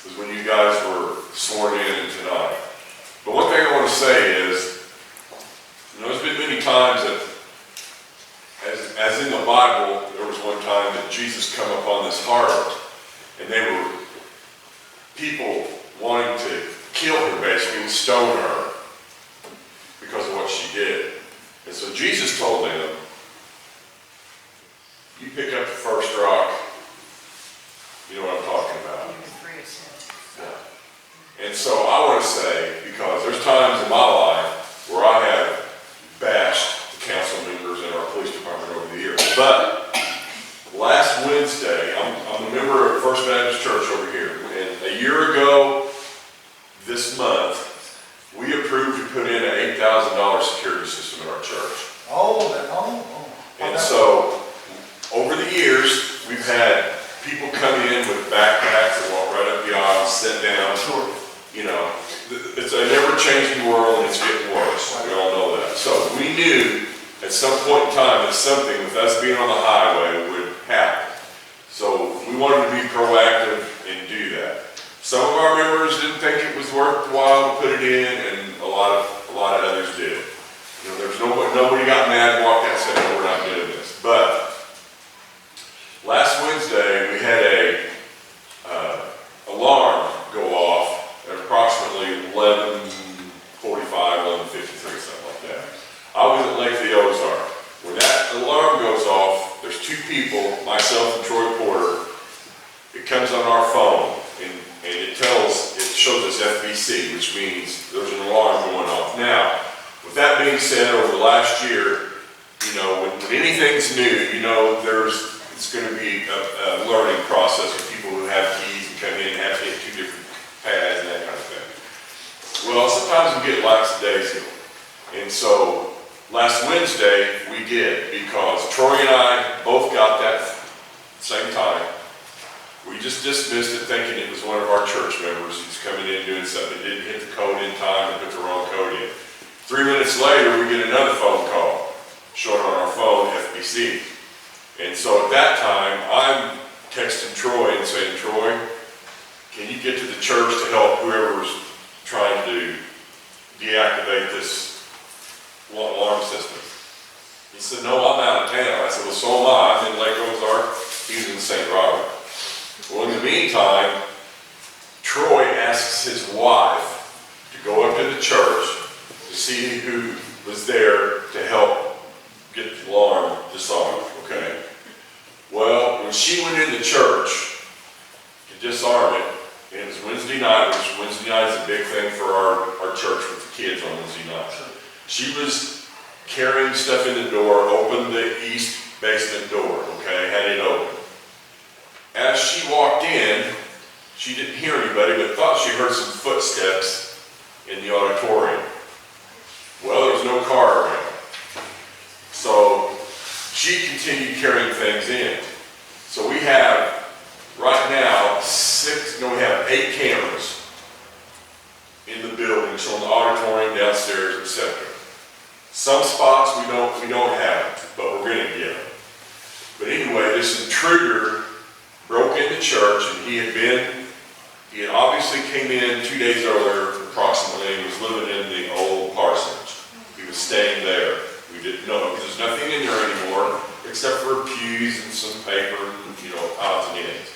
was when you guys were sworn in tonight. But one thing I want to say is, you know, there's been many times that, as in the Bible, there was one time that Jesus come upon this harlot, and they were people wanting to kill her, basically, and stone her because of what she did. And so Jesus told them, you pick up the first rock, you know what I'm talking about. Yeah. And so I want to say, because there's times in my life where I have bashed the council members in our police department over the years. But last Wednesday, I'm a member of First Baptist Church over here, and a year ago this month, we approved to put in an $8,000 security system in our church. And so, over the years, we've had people come in with backpacks that walk right up the aisle, sit down. Sure. You know, it's a never-changing world, and it's getting worse. We all know that. So we knew at some point in time that something with us being on the highway would happen. So we wanted to be proactive and do that. Some of our members didn't think it was worthwhile to put it in, and a lot of others did. You know, there's nobody got mad and walked out and said, no, we're not doing this. But last Wednesday, we had a alarm go off at approximately 11:45, 11:53, something like that. I was at Lake the Ozark. When that alarm goes off, there's 2 people, myself and Troy Porter. It comes on our phone, and it shows us FBC, which means there's an alarm going off. Now, with that being said, over the last year, you know, when anything's new, you know, it's going to be a learning process for people who have keys and come in and have to hit 2 different pads and that kind of thing. Well, sometimes we get lackadaisical. And so, last Wednesday, we did, because Troy and I both got that same time. We just dismissed it thinking it was one of our church members who's coming in doing something, didn't hit the code in time and put the wrong code in. 3 minutes later, we get another phone call. showing on our phone FBC. And so at that time, I'm texting Troy and saying, Troy, can you get to the church to help whoever's trying to deactivate this alarm system? He said, no, I'm out of town. I said, well, so am I. I'm in Lake Ozark. He's in St. Robert. Well, in the meantime, Troy asks his wife to go up to the church to see who was there to help get the alarm disarmed, okay? Well, when she went into church to disarm it, and it was Wednesday night, which Wednesday night is a big thing for our church with the kids on Wednesday night. She was carrying stuff in the door, opened the east basement door, okay, had it open. As she walked in, she didn't hear anybody, but thought she heard some footsteps in the auditorium. Well, there was no car around. So she continued carrying things in. So we have, right now, we have 8 cameras in the building, showing the auditorium, downstairs, etc. Some spots we don't have, but we're going to get them. But anyway, this intruder broke into church, and he had obviously came in 2 days earlier, approximately. He was living in the old parsonage. He was staying there. We didn't know, because there's nothing in there anymore, except for pews and some paper, and, odds and ends.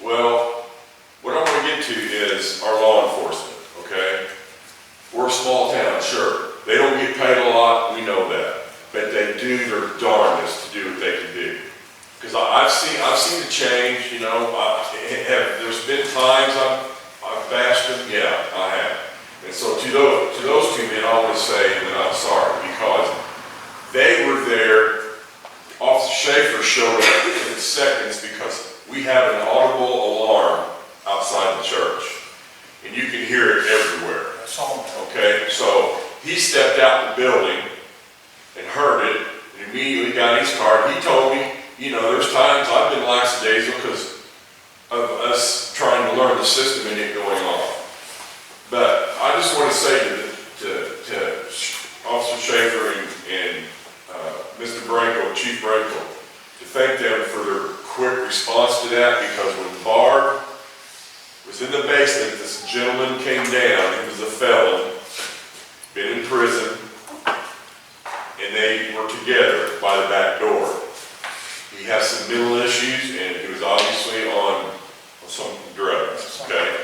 Well, what I want to get to is our law enforcement, okay? We're a small town, sure. They don't get paid a lot, we know that. But they do their darndest to do what they can do. Because I've seen the change, there's been times I've bashed them, yeah, I have. And so to those 2 men, I want to say that I'm sorry, because they were there. Officer Schaefer showed up in seconds because we have an audible alarm outside the church. And you can hear it everywhere. Okay, so he stepped out the building and heard it and immediately got his card. He told me, there's times I've been lackadaisical because of us trying to learn the system and it going on. But I just want to say to Officer Schaefer and Mr. Branco, Chief Branco, to thank them for their quick response to that, because when Barb was in the basement, this gentleman came down. He was a felon, been in prison, and they were together by the back door. He has some mental issues, and he was obviously on some drugs, okay?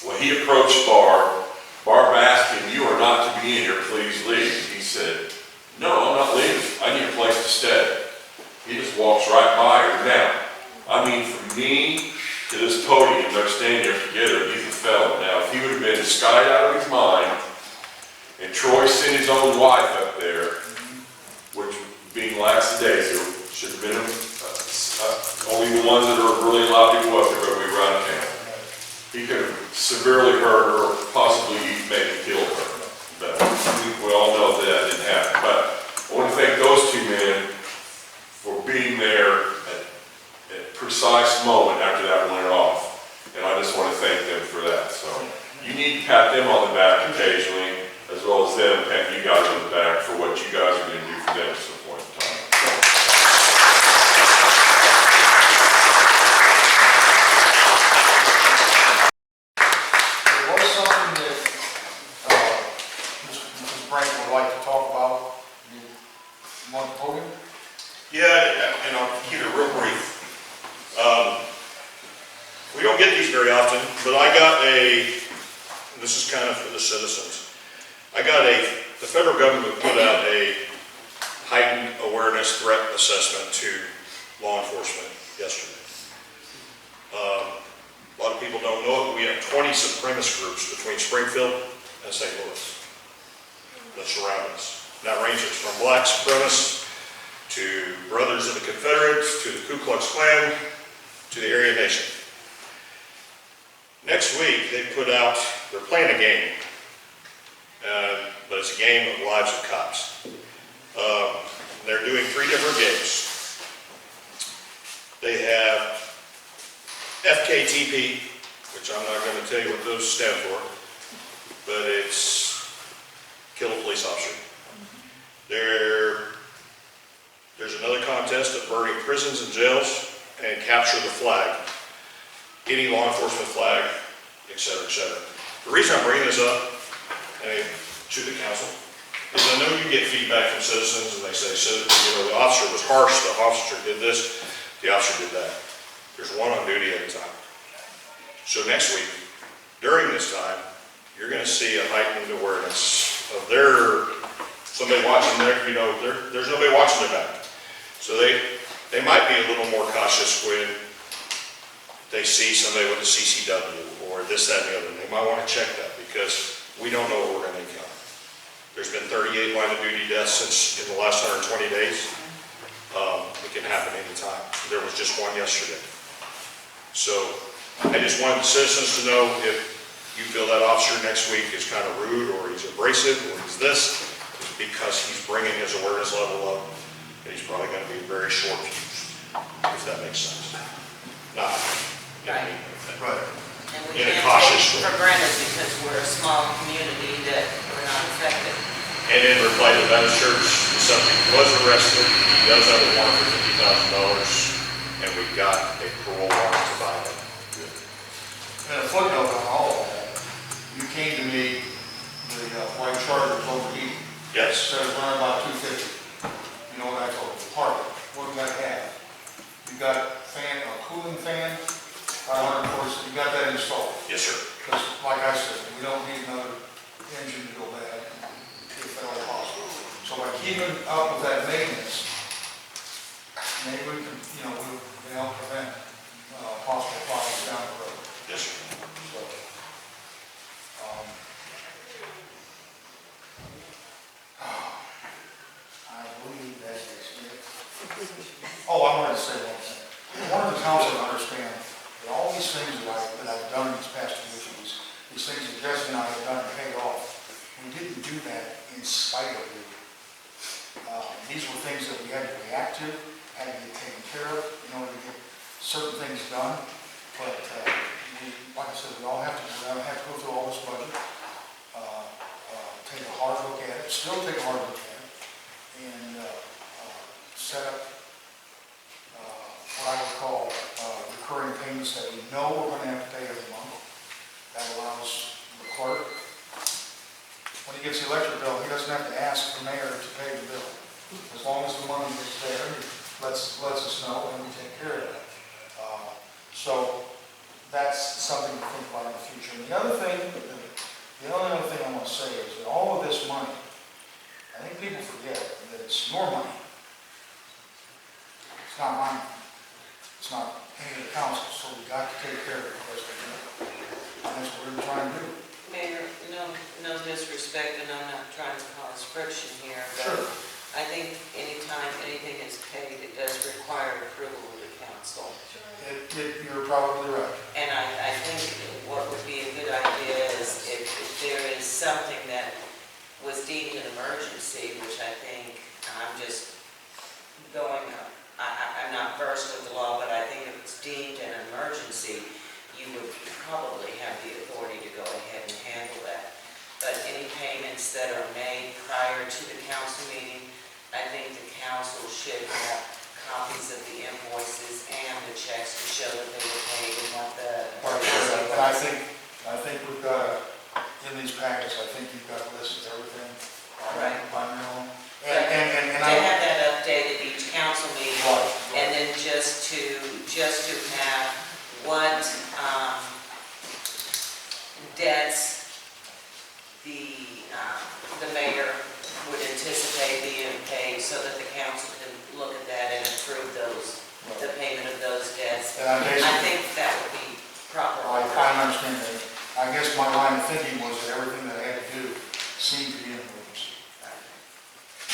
Well, he approached Barb. Barb asked him, "You are not to be in here, please leave." He said, "No, I'm not leaving. I need a place to stay." He just walks right by her. Now, from me to this podium, they're standing there together, he's a felon. Now, if he would have been skied out of his mind, and Troy sent his own wife up there, which being lackadaisical, should have been only the ones that are really allowed to go up there, but we were out of town. He could have severely hurt her, or possibly maybe killed her. But we all know that didn't happen. But I want to thank those 2 men for being there at a precise moment after that went off. And I just want to thank them for that. So you need to pat them on the back occasionally, as well as them patting you guys on the back for what you guys are going to do for them at some point in time. There was something that Mrs. Frank would like to talk about. You want to podium? Yeah, and I'll keep it real brief. We don't get these very often, but I got this is kind of for the citizens. The federal government put out a heightened awareness threat assessment to law enforcement yesterday. A lot of people don't know it, but we have 20 supremacist groups between Springfield and St. Louis that surround us. And that ranges from black supremacists to Brothers of the Confederates, to the Ku Klux Klan, to the Aryan Nation. Next week, they're playing a game, but it's a game of lives of cops. They're doing 3 different games. They have FKTP, which I'm not going to tell you what those stand for, but it's kill a police officer. They're There's another contest of burning prisons and jails and capture the flag, any law enforcement flag, et cetera, et cetera. The reason I'm bringing this up, to the council, is I know you get feedback from citizens and they say, so, the officer was harsh, the officer did this, the officer did that. There's one on duty at a time. So next week, during this time, you're gonna see a heightened awareness of somebody watching there's nobody watching their back. So they might be a little more cautious when they see somebody with a CCW or this, that, and the other. They might want to check that because we don't know what we're going to encounter. There's been 38 line of duty deaths in the last 120 days. It can happen anytime. There was just one yesterday. So I just wanted the citizens to know if you feel that officer next week is kind of rude or he's abrasive or he's this, it's because he's bringing his awareness level up. And he's probably going to be very short fused, if that makes sense. Not Right. Right. And we in a can't cautious take way. for granted because we're a small community that we're not affected. And in reply to that, church, somebody was arrested, he does have a warrant for $50,000, and we've got a parole warrant to violate. And a footnote on all of that, you came to me, the white charger was overheating. Yes. So it was running about 250. You know what I told you, part of it, what do you got to have? You got a cooling fan, about 140, you got that installed. Yes, sir. Because like I said, we don't need another engine to go bad, if at all possible. So by keeping up with that maintenance, maybe we can, we'll help prevent possible problems down the road. Yes, sir. So, I believe that is it. Oh, I wanted to say one thing. I wanted the council to understand that all these things that I've done in these past 2 issues, these things that Jessica and I have done and paid off, we didn't do that in spite of you. These were things that we had to react to, had to get taken care of in order to get certain things done. But like I said, we all have to go through all this budget, take a hard look at it, still take a hard look at it, and set up what I would call recurring payments that we know we're going to have to pay every month. That allows the clerk, when he gets the electric bill, he doesn't have to ask the mayor to pay the bill. As long as the money is there, he lets us know and we take care of that. So that's something to think about in the future. And the other thing, the only other thing I want to say is that all of this money, I think people forget that it's your money. It's not mine. It's not any of the council, so we got to take care of it the best we can. And that's what we're trying to do. Mayor, no disrespect, and I'm not trying to cause friction here, but Sure. I think anytime anything is paid, it does require approval of the council. You're probably right. And I think what would be a good idea is if there is something that was deemed an emergency, which I think, I'm just going, I'm not versed with the law, but I think if it's deemed an emergency, you would probably have the authority to go ahead and handle that. But any payments that are made prior to the council meeting, I think the council should have copies of the invoices and the checks to show that they were paid and what the. And I think we've got, in these packets, I think you've got a list of everything. Right. By now. To have that updated each council meeting, Right. and then just to have what debts the mayor would anticipate being paid, so that the council can look at that and approve the payment of those debts. And I think that would be proper. I understand that. I guess my line of thinking was that everything that I had to do seemed to be an emergency.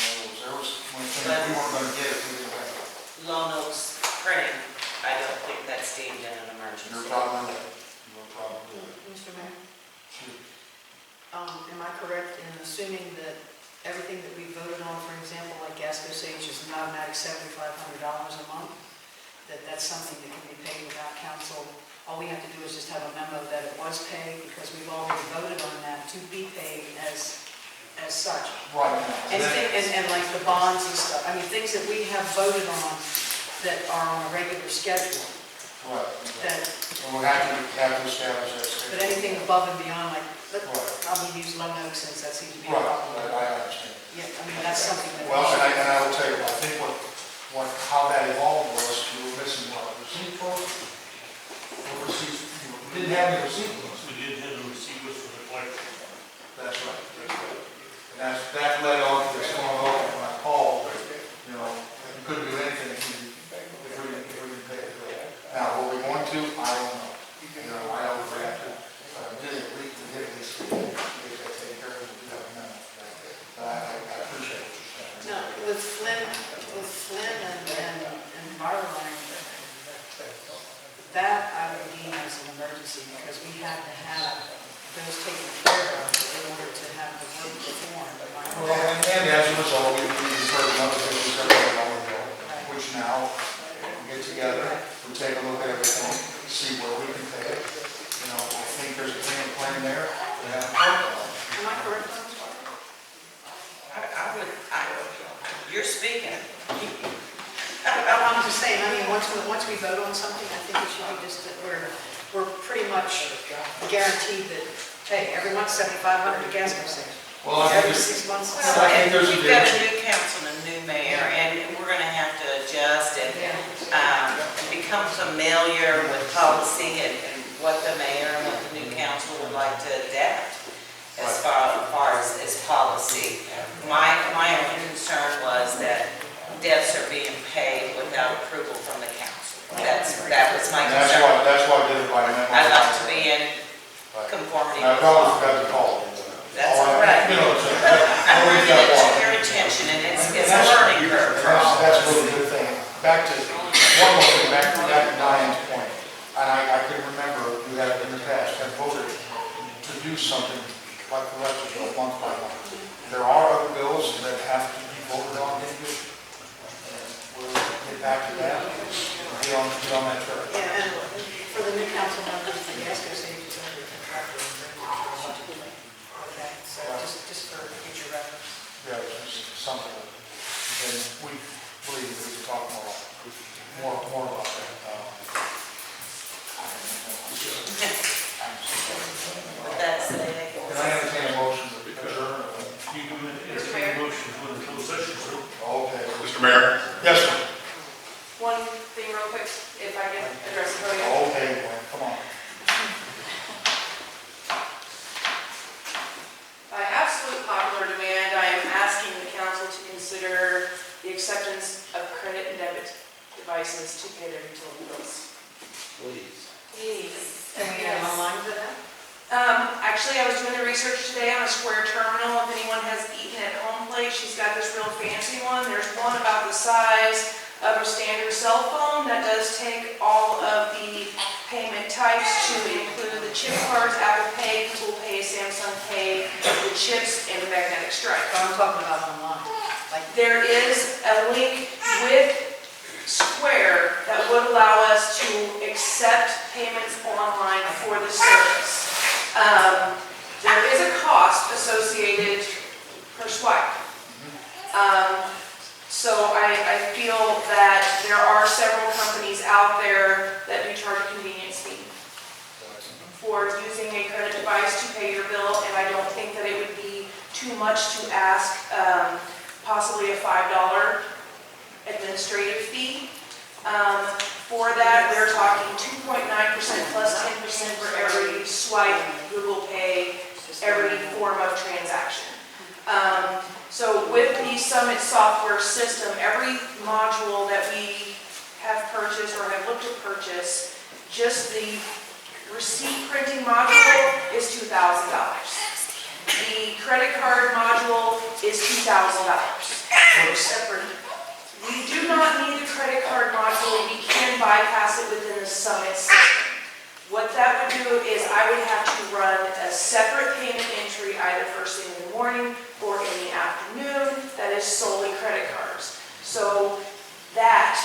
In other words, there was one thing that we weren't going to get if we didn't have it. Loan notes printing, I don't think that's deemed an emergency. You're probably right. You're probably right. Mr. Mayor, Shoot. am I correct in assuming that everything that we voted on, for example, like gas dosage is an automatic $7,500 a month, that's something that can be paid without council? All we have to do is just have a memo that it was paid, because we've already voted on that to be paid as as such. Right. And like the bonds and stuff, I mean, things that we have voted on that are on a regular schedule, Right. that, And we have to establish that. but anything above and beyond, like, Right. I'm gonna use loan notes since that seems to be a Right, problem. I understand. Yeah, I mean, that's something that. Well, and I will tell you, I think how that evolved was you were missing what, receipt for? Or receipts, you didn't have any receipt books. We did have the receivers for the collector. That's right. And that led on to this going over when I called, you know, you couldn't do anything if we didn't pay the bill. Now, were we going to? I don't know. You know, I know we have to, did it, we did at least, get that taken care of, we don't know. But I appreciate what you're saying. No, with Flynn and Barline, that I would deem as an emergency because we had to have those taken care of in order to have the work performed. Well, and as a result, we incurred another $57, which now we get together, we take a look at everything, see where we can pay it. You know, I think there's a payment plan there. We have to work on it. Am I correct on this one? You're speaking. I'm just saying, I mean, once we vote on something, I think it should be just that we're pretty much guaranteed that, hey, every month $7,500 to gas station. Well, I Every think 6 months. Well, I think and there's a we've got a difference. new council and a new mayor, and we're gonna have to adjust and become familiar with policy and what the mayor and what the new council would like to adapt as far as policy. My only concern was that debts are being paid without approval from the council. That was my And concern. that's why I did it by memo. I'd like to be in conformity And I with probably law. forgot to call. That's all right. You know, I'm always bringing got it to one. your attention, and it's a learning curve for all of That's us. really a good thing. Back to, one more thing, back to Diane's point. And I can remember you had in the past, had voted to do something like the electric bill, month by month. There are other bills that have to be voted on individually. We'll get back to that, be on that track. Yeah, and for the new council members, the gas station is under contractual agreement. Okay, so just for future reference. Yeah, it's something, and we believe that we can talk more about that. With that said, Can I entertain a motion to adjourn? You can entertain a motion for the closed session, sir. Okay. Mr. Mayor? Yes, sir. One thing real quick, if I can address it, Okay, Gwen, come on. by absolute popular demand, I am asking the council to consider the acceptance of credit and debit devices to pay their utility bills. Please. Can we get online for that? Actually, I was doing the research today on a Square terminal. If anyone has eaten at Home Plate, she's got this real fancy one. There's one about the size of a standard cell phone that does take all of the payment types to include the chip cards, Apple Pay, Google Pay, Samsung Pay, the chips, and the magnetic stripe. But I'm talking about online. Like, There is a link with Square that would allow us to accept payments online for the service. There is a cost associated per swipe. So I feel that there are several companies out there that do charge a convenience fee for using a credit device to pay your bill, and I don't think that it would be too much to ask possibly a $5 administrative fee. For that, we're talking 2.9% plus 10% for every swipe, Google Pay, every form of transaction. So with the Summit software system, every module that we have purchased or have looked to purchase, just the receipt printing module is $2,000. The credit card module is $2,000. Separate. We do not need the credit card module. We can bypass it within the Summit system. What that would do is I would have to run a separate payment entry either first thing in the morning or in the afternoon that is solely credit cards. So that,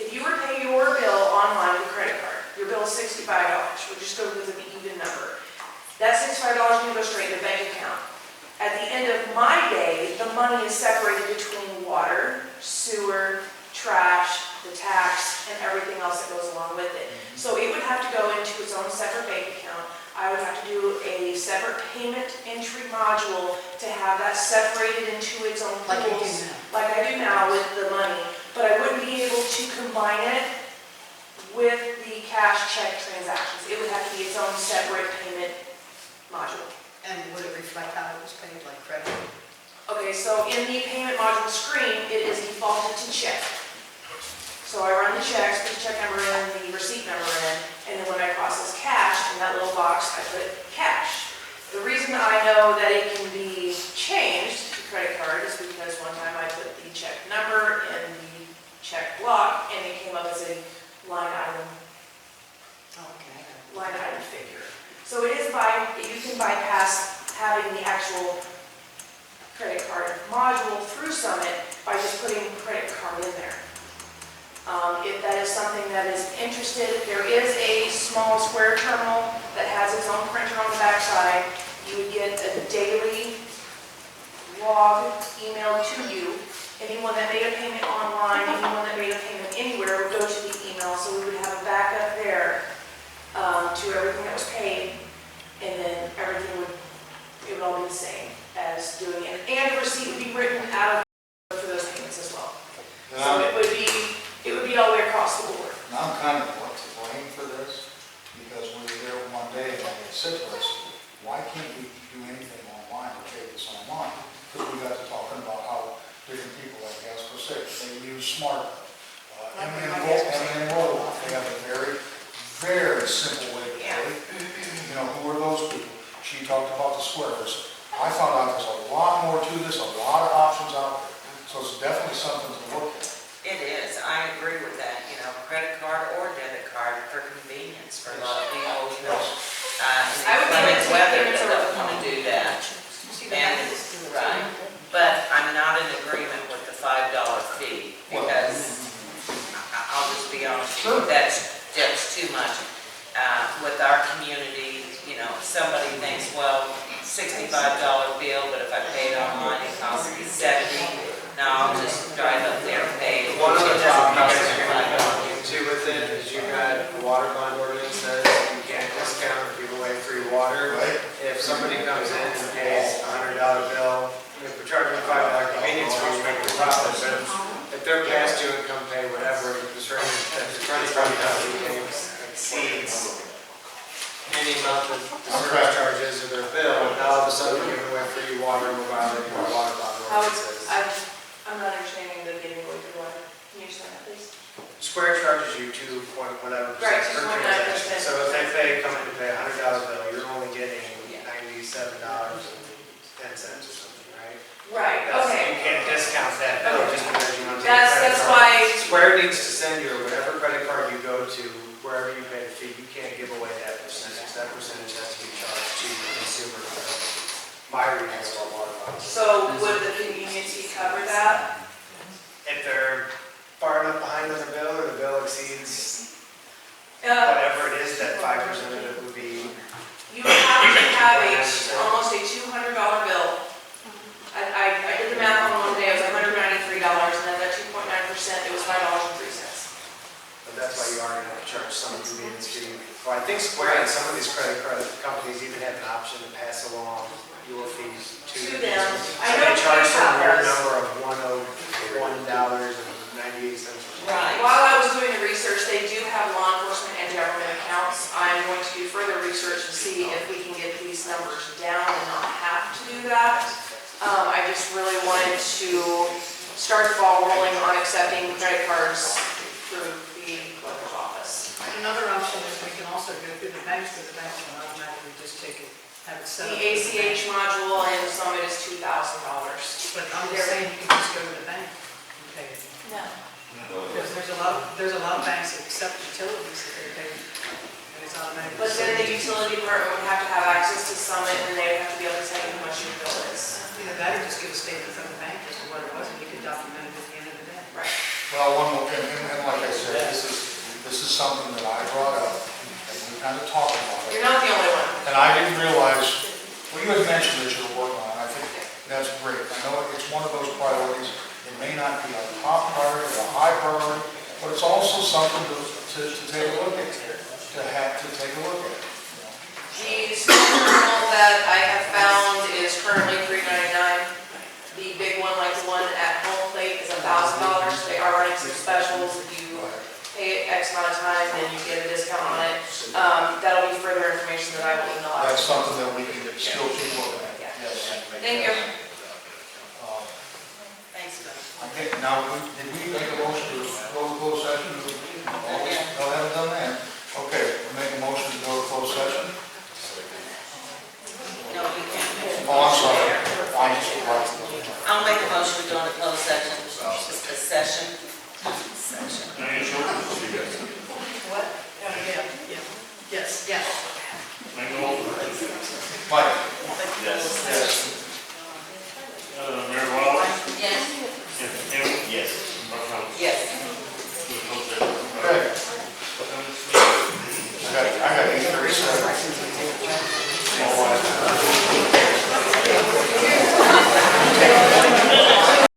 if you were to pay your bill online with a credit card, your bill is $65. We'll just go with an even number. That $65 can go straight to the bank account. At the end of my day, the money is separated between water, sewer, trash, the tax, and everything else that goes along with it. So it would have to go into its own separate bank account. I would have to do a separate payment entry module to have that separated into its own Like you do pools. now. Like I do now with the money, but I wouldn't be able to combine it with the cash check transactions. It would have to be its own separate payment module. And would it reflect how it was paid, like credit? Okay, so in the payment module screen, it is defaulted to check. So I run the checks, put the check number in, the receipt number in, and then when I process cash, in that little box, I put cash. The reason I know that it can be changed to credit card is because one time I put the check number in the check block, and it came up as a line item figure. So it is you can bypass having the actual credit card module through Summit by just putting credit card in there. If that is something that is interested, there is a small square terminal that has its own printer on the backside. You would get a daily log emailed to you. Anyone that made a payment online, anyone that made a payment anywhere would go to the email, so we would have a backup there to everything that was paid, and then everything it would all be the same as doing it. And the receipt would be written out of for those payments as well. So it would be all the way across the board. Now I'm kind of what to blame for this, because we were there one day and they said to us, why can't we do anything online or take this online? Because we got to talking about how different people like Gas for Six, they use smart, enroll. They have a very, very simple way to pay. You know, who are those people? She talked about the squares. I found out there's a lot more to this, a lot of options out there. So it's definitely something to look at. It is, I agree with that, you know, credit card or debit card for convenience for a lot of people, you know. I would In think inclement weather, payments they are- don't want to do that. Right, but I'm not in agreement with the $5 fee, because I'll just be honest with you, that's too much. With our community, you know, somebody thinks, well, $65 bill, but if I pay it online, it costs me $70. Now I'll just drive up there and pay. One of the It doesn't problems cost you're me going to $5. run into with it is you got the water bond ordinance says you can't discount or give away free water. Right. If somebody comes in and pays a $100 bill, if we're charging a $5 convenience fee, you make the profit. But if they're past due and come pay whatever, the credit card company exceeds any amount that the service charges or their bill, now all of a sudden we're giving away free water, we're violating our water bond ordinances. I'm not understanding the giving away the water. Can you explain that, please? Square charges you 2.whatever Right, per 2.9%. transaction. So if they come in to pay a $100 bill, you're only getting $97.10 or something, right? Right, You okay. can't discount that bill just because you want to take a That's credit card. why, Square needs to send you whatever credit card you go to, wherever you pay the fee, you can't give away that percentage. That percentage has to be charged to the consumer. My reading of our water bonds. so would the convenience fee cover that? If they're far enough behind on the bill, or the bill exceeds Uh, whatever it is, that 5% of it would be. You would have to have almost a $200 bill. I did the math on one day, it was $193, and then that 2.9%, it was $5.03. But that's why you are going to have to charge some convenience fee. Well, I think Square and some of these credit card companies even have an option to pass along your fees To them. I So know they charge some PayPal weird does. number of $101.98. Right. While I was doing the research, they do have law enforcement and government accounts. I'm going to do further research to see if we can get these numbers down and not have to do that. I just really wanted to start the ball rolling on accepting credit cards through the clerk's office. Another option is we can also go through the banks, because the banks will automatically just take it, have it set The up. ACH module and some of it is $2,000. But I'm just saying, you can just go to the bank and pay it. No. Because there's a lot of banks that accept utilities that they pay, and it's automatic. But then the utility department would have to have access to Summit, and they would have to be able to tell you how much your bill is. Either that or just give a statement from the bank as to what it was, and you can document it at the end of the day. Right. Well, one more thing, and like I said, this is something that I brought up, and we kind of talked about it. You're not the only one. And I didn't realize, well, you had mentioned that you were working on it, I think one of those priorities. It may not be a top priority or a high priority, but it's also something to take a look at, to take a look at. The school journal that I have found is currently $3.99. The big one, like the one at Home Plate, is $1,000. They are running some specials. If you pay X amount of time, then you get a discount on it. That'll be further information that I will email out. That's something that we can still keep looking at. Yeah. Yes. Thank you. Thanks, Doug. Okay, now, did we make a motion to go to closed session? No, haven't done that. Okay, we make a motion to go to closed session. No, we can't. Oh, I'm sorry. I just, I'll make a motion to go into closed session. Just a session. Diane Schultz, What? Yeah, yeah, yes, yes. Mingle. Mike,